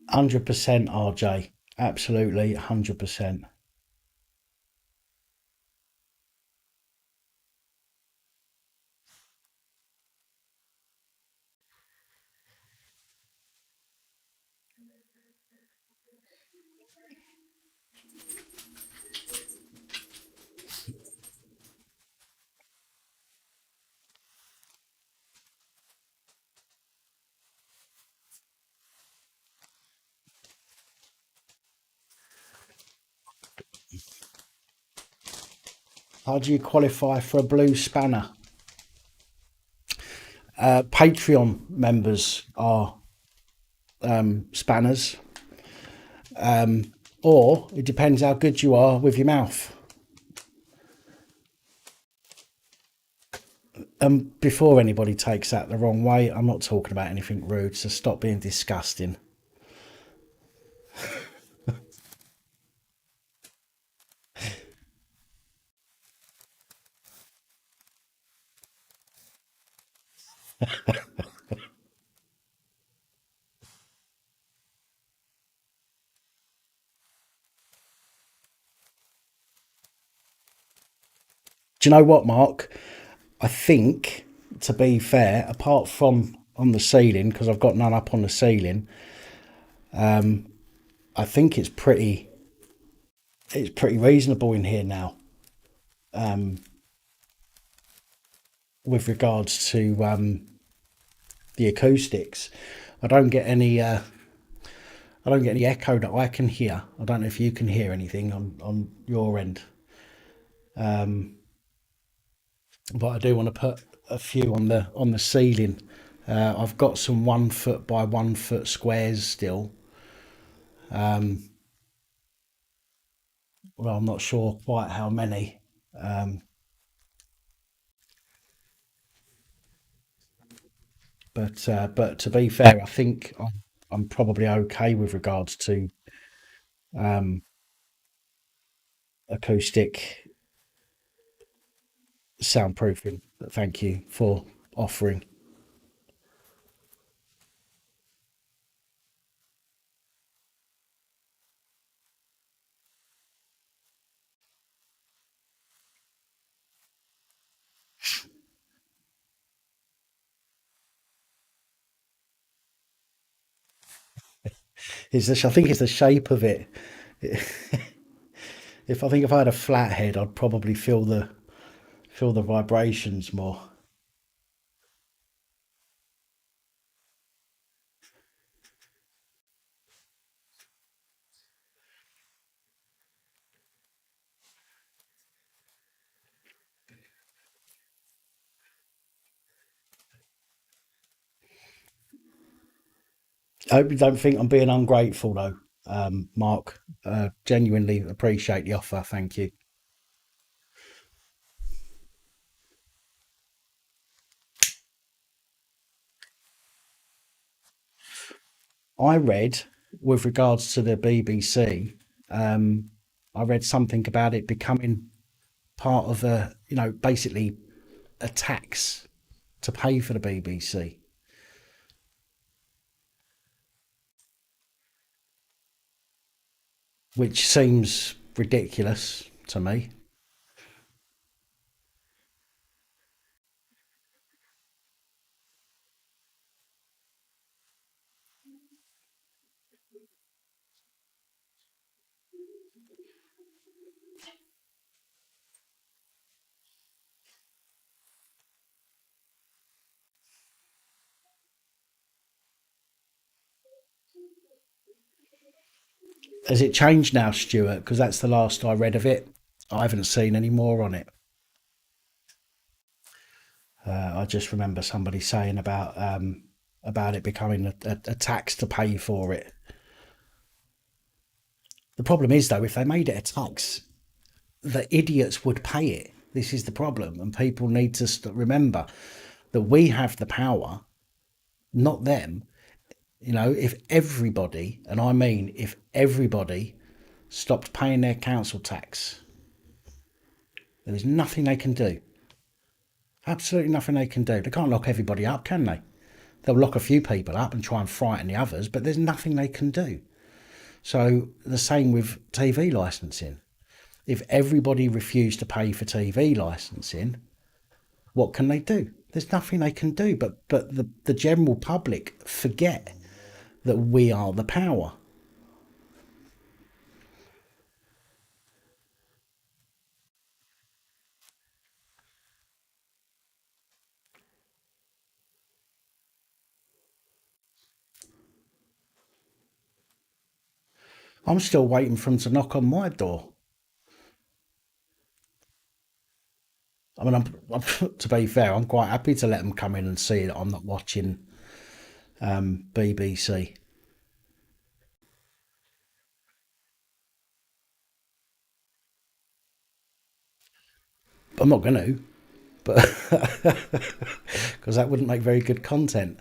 100% RJ. Absolutely 100%. 'How do you qualify for a blue spanner? Patreon members are spanners, or it depends how good you are with your mouth. Before anybody takes that the wrong way, I'm not talking about anything rude, so stop being disgusting. Do you know what, Mark? I think, to be fair, apart from on the ceiling, because I've got none up on the ceiling, I think it's pretty reasonable in here now, with regards to the acoustics. I don't get any. I don't get any echo that I can hear. I don't know if you can hear anything on your end, but I do want to put a few on the ceiling. I've got some 1 foot by 1 foot squares still. Well, I'm not sure quite how many, but to be fair, I think I'm probably okay with regards to acoustic soundproofing. But thank you for offering. I think it's the shape of it. If I had a flat head, I'd probably feel the vibrations more. I hope you don't think I'm being ungrateful though, Mark. Genuinely appreciate the offer. Thank you. I read, with regards to the BBC, I read something about it becoming part of basically a tax to pay for the BBC, which seems ridiculous to me. Has it changed now, Stuart? Because that's the last I read of it. I haven't seen any more on it. I just remember somebody saying about it becoming a tax to pay for it. The problem is, though, if they made it a tax, the idiots would pay it. This is the problem, and people need to remember that we have the power, not them. You know, if everybody, and I mean if everybody, stopped paying their council tax, there is nothing they can do. Absolutely nothing they can do. They can't lock everybody up, can they? They'll lock a few people up and try and frighten the others, but there's nothing they can do. So the same with TV licensing. If everybody refused to pay for TV licensing, what can they do? There's nothing they can do. But the general public forget that we are the power. I'm still waiting for them to knock on my door. I mean, to be fair, I'm quite happy to let them come in and see that I'm not watching BBC. I'm not going to, but because that wouldn't make very good content.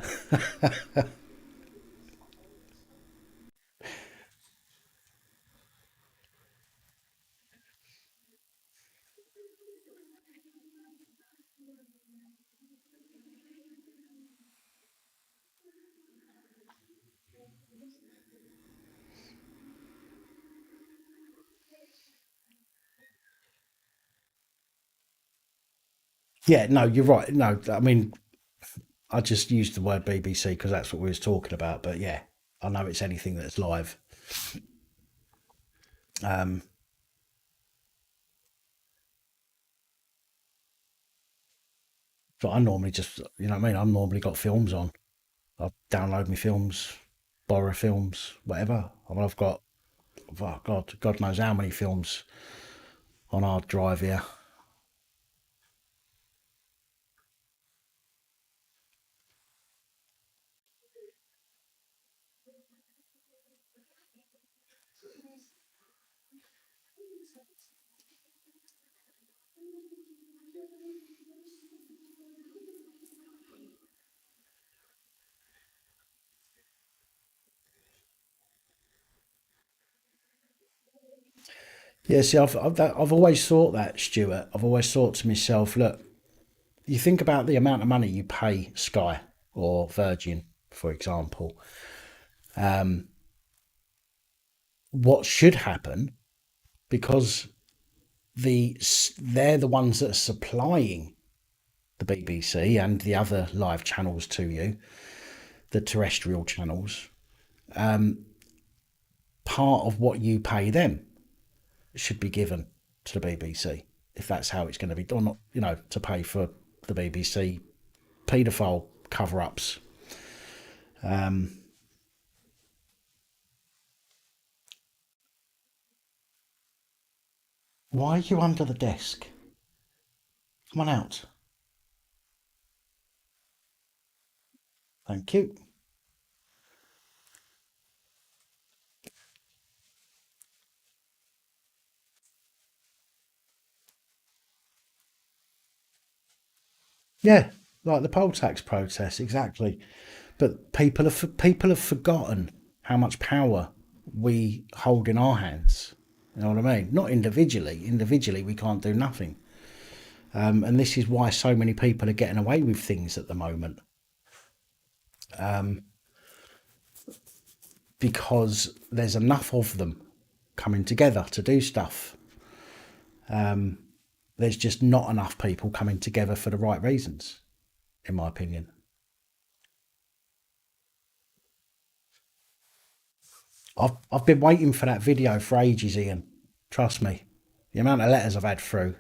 Yeah, no, you're right. No, I mean, I just used the word BBC because that's what we was talking about. But yeah, I know it's anything that's live. Um, but I normally just, you know what I mean? I've normally got films on. I download my films, borrow films, whatever. I mean, I've got, oh God knows how many films on hard drive here. Yeah, see, I've always thought that, Stuart. I've always thought to myself, look, you think about the amount of money you pay Sky or Virgin, for example. What should happen, because they're the ones that are supplying the BBC and the other live channels to you, the terrestrial channels, part of what you pay them should be given to the BBC if that's how it's going to be done. Not, you know, to pay for the BBC paedophile cover-ups. Why are you under the desk? Come on out. Thank you. Yeah, like the poll tax protest, exactly. But people have forgotten how much power we hold in our hands. You know what I mean? Not individually. Individually, we can't do nothing. And this is why so many people are getting away with things at the moment, because there's enough of them coming together to do stuff. There's just not enough people coming together for the right reasons, in my opinion. I've been waiting for that video for ages, Ian. Trust me. The amount of letters I've had through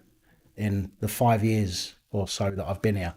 in the 5 years or so that I've been here.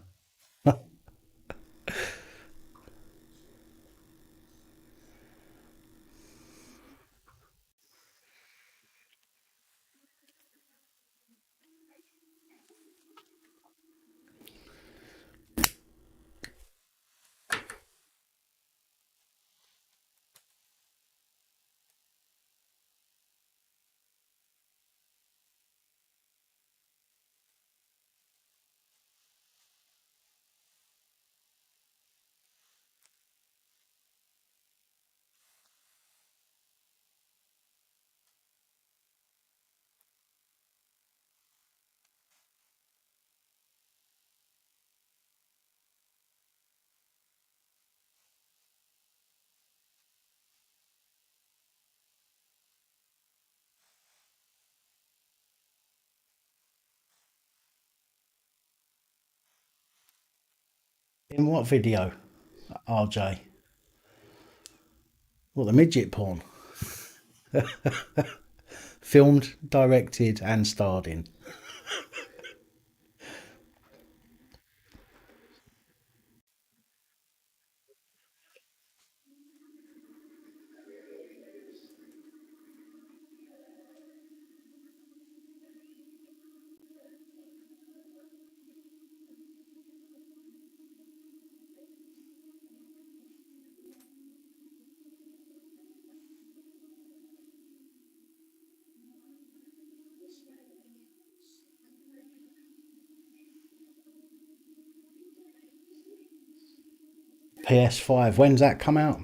In what video, RJ? What, the midget porn? Filmed, directed, and starred in. PS5. When's that come out?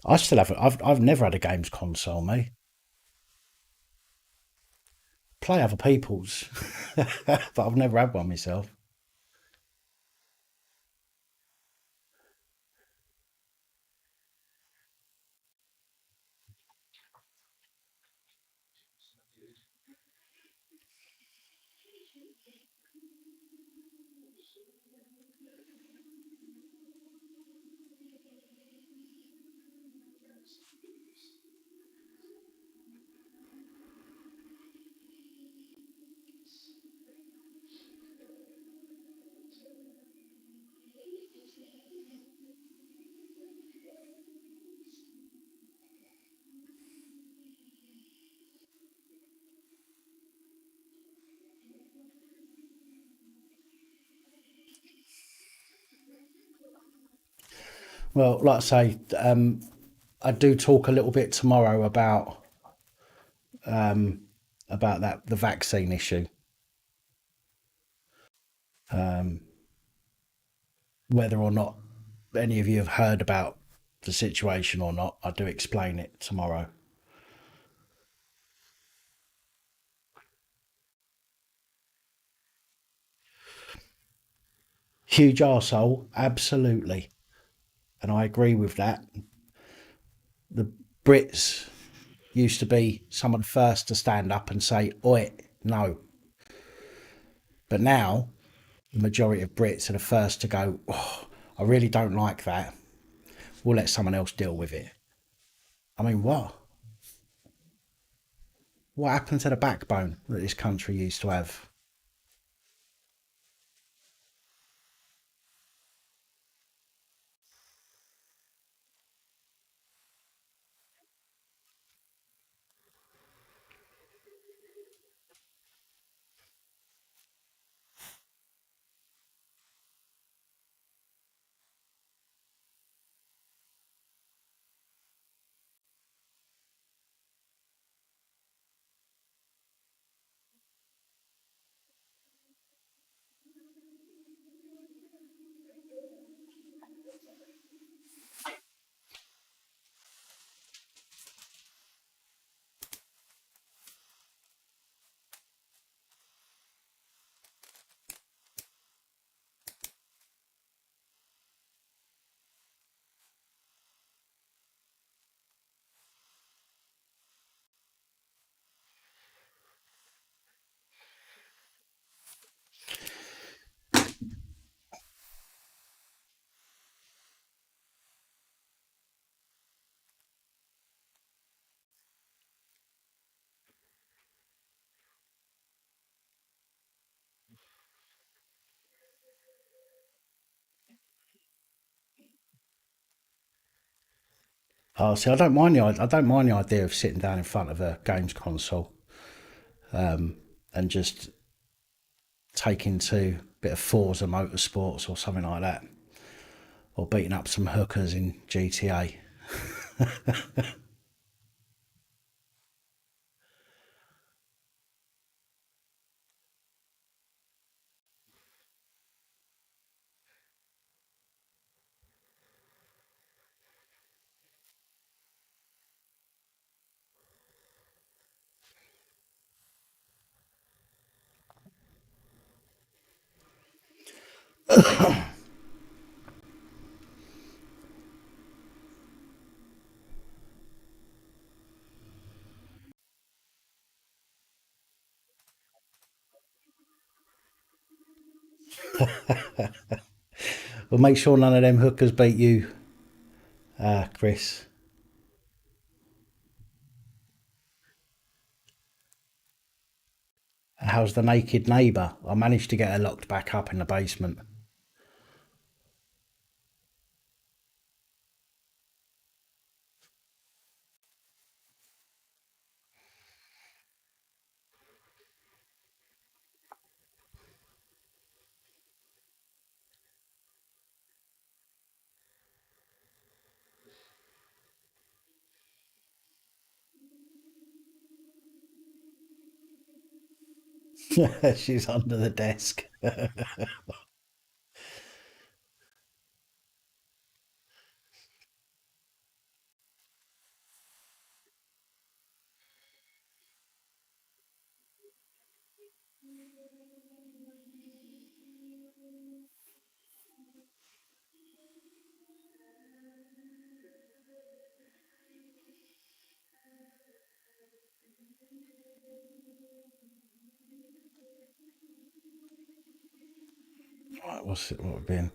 I still haven't. I've never had a games console, mate. Play other people's, but I've never had one myself. Well, like I say, I do talk a little bit tomorrow about that the vaccine issue. Whether or not any of you have heard about the situation or not, I do explain it tomorrow. Huge arsehole, absolutely, and I agree with that. The Brits used to be some of the first to stand up and say, "Oi, no," but now the majority of Brits are the first to go, "Oh, I really don't like that. We'll let someone else deal with it." I mean, what? What happened to the backbone that this country used to have? Oh, see, I don't mind the idea of sitting down in front of a games console and just taking to a bit of Forza Motorsports or something like that, or beating up some hookers in GTA. Well, make sure none of them hookers beat you, Chris. How's the naked neighbour? I managed to get her locked back up in the basement. She's under the desk. Right, what's it? What have been?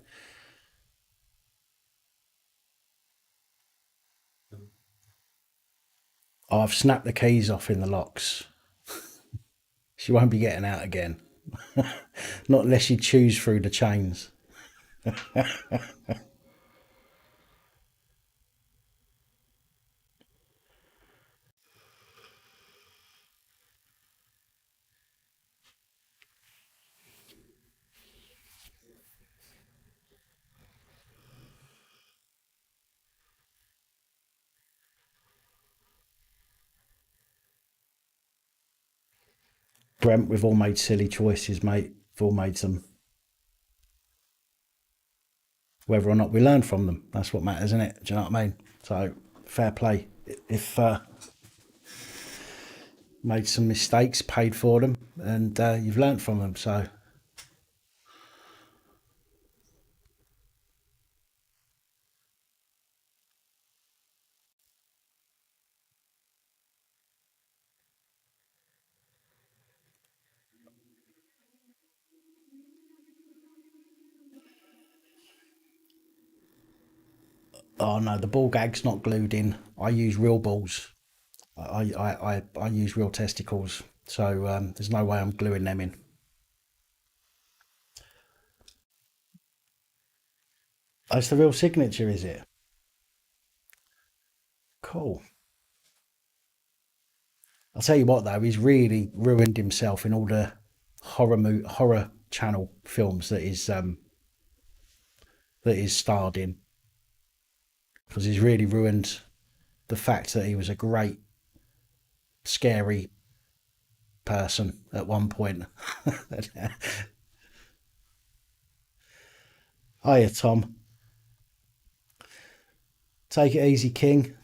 Oh, I've snapped the keys off in the locks. She won't be getting out again. Not unless she chews through the chains. Brent, we've all made silly choices, mate. We've all made some. Whether or not we learn from them, that's what matters, isn't it? Do you know what I mean? So, fair play. If made some mistakes, paid for them, and you've learned from them. So, oh no, the ball gag's not glued in. I use real balls. I use real testicles. So there's no way I'm gluing them in. Oh, it's the real signature, is it? Cool. I'll tell you what though, he's really ruined himself in all the horror channel films that he's starred in, because he's really ruined the fact that he was a great scary person at one point. Hiya, Tom. Take it easy, King.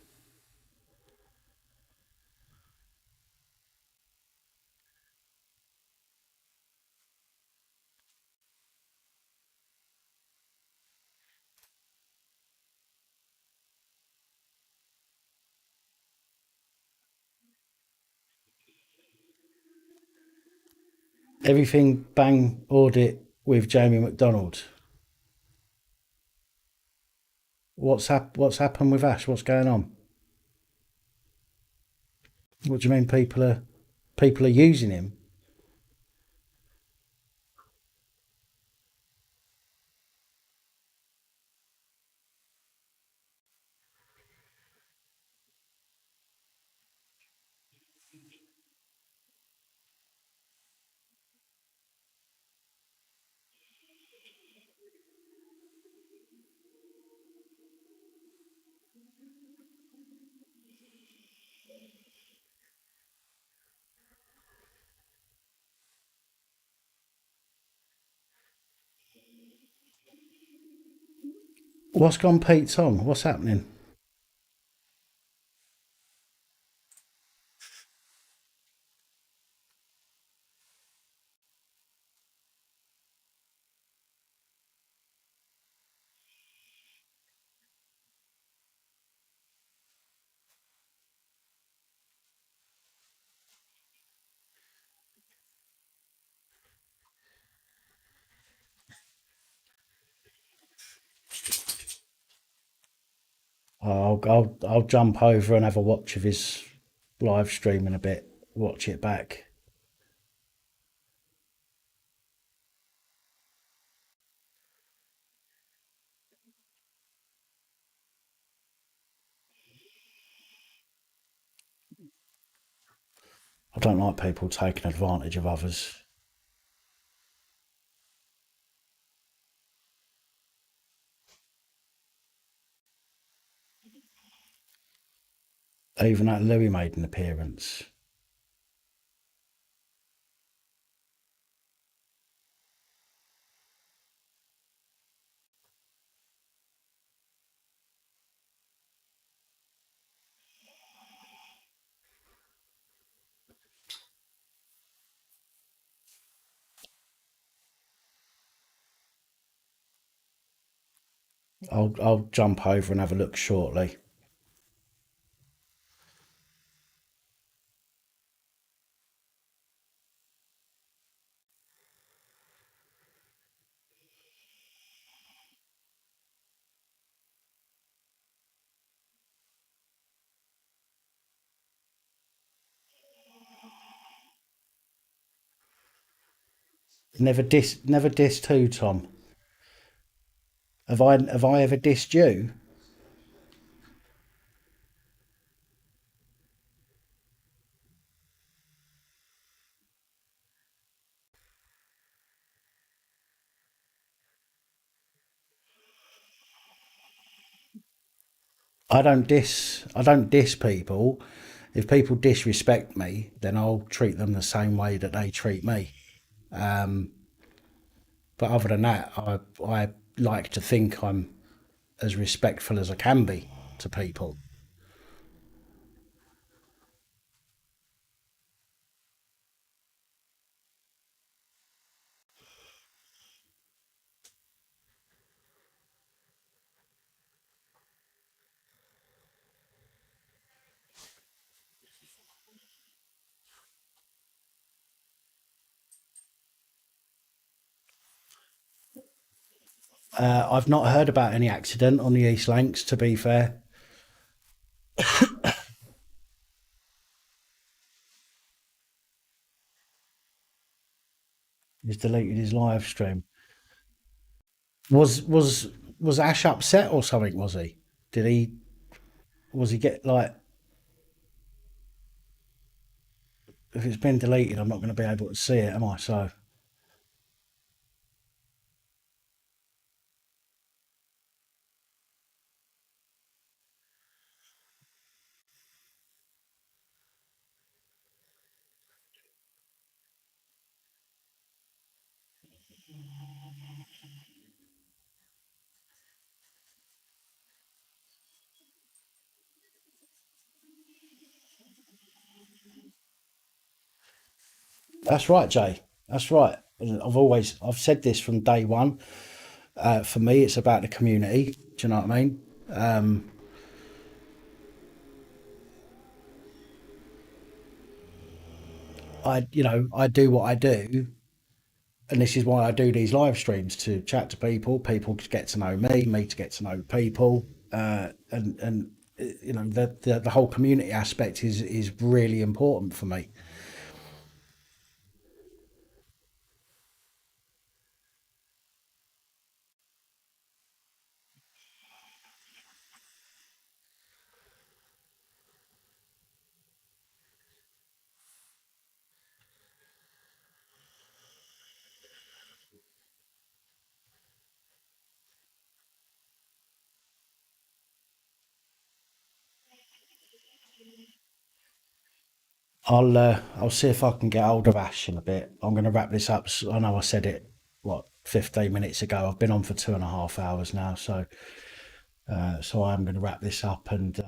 Everything bang audit with Jamie McDonald. What's happened with Ash? What's going on? What do you mean people are using him? What's gone Pete Tong? What's happening? I'll jump over and have a watch of his live stream in a bit. Watch it back. I don't like people taking advantage of others. Even that Louis made an appearance. I'll jump over and have a look shortly. Never dissed who, Tom? Have I ever dissed you? I don't diss people. If people disrespect me, then I'll treat them the same way that they treat me. But other than that, I like to think I'm as respectful as I can be to people. I've not heard about any accident on the East Lancs, to be fair. He's deleted his live stream. Was was was Ash upset or something? Was he? Did he? Was he get like? If it's been deleted, I'm not going to be able to see it, am I? So that's right, Jay. That's right. I've said this from day one. For me, it's about the community. Do you know what I mean? I do what I do, and this is why I do these live streams to chat to people, people to get to know me to get to know people, and the whole community aspect is really important for me. I'll see if I can get hold of Ash in a bit. I'm going to wrap this up. I know I said it what 15 minutes ago. I've been on for 2.5 hours now, so I'm going to wrap this up and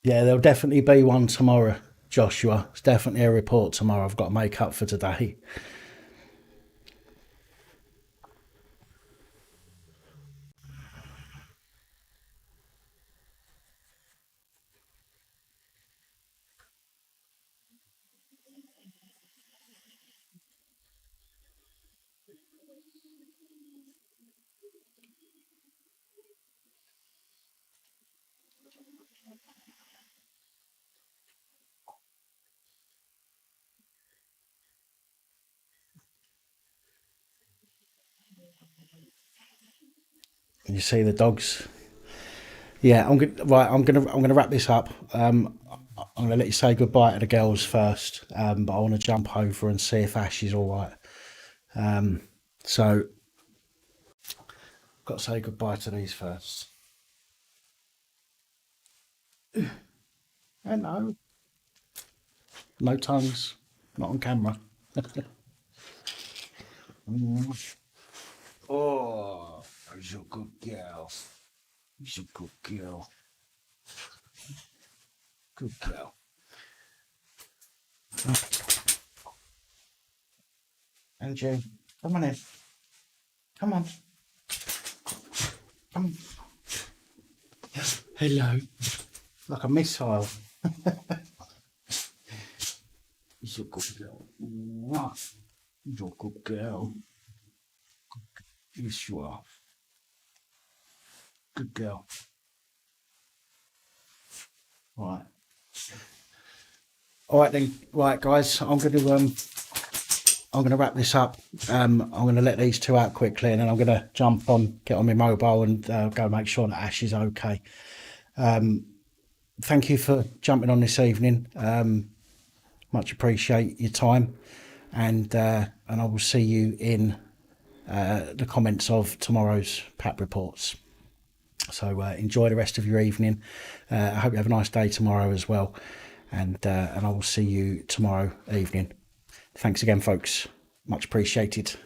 Yeah, there'll definitely be one tomorrow, Joshua. It's definitely a report tomorrow. I've got to make up for today. You see the dogs. Yeah, I'm gonna wrap this up. I'm gonna let you say goodbye to the girls first, but I want to jump over and see if Ash is all right. So, got to say goodbye to these first. Hello. No tongues, not on camera. Oh, he's a good girl. He's a good girl. Good girl. And you, come on in. Come on. Come. Hello. Like a missile. He's a good girl. Mwah. He's a good girl. Yes, you are. Good girl. Right. All right then. Right, guys. I'm gonna wrap this up. I'm gonna let these two out quickly, and then I'm gonna jump on, get on my mobile, and go make sure that Ash is okay. Thank you for jumping on this evening. Much appreciate your time, and I will see you in the comments of tomorrow's PAP reports. So enjoy the rest of your evening. I hope you have a nice day tomorrow as well, and I will see you tomorrow evening. Thanks again, folks. Much appreciated.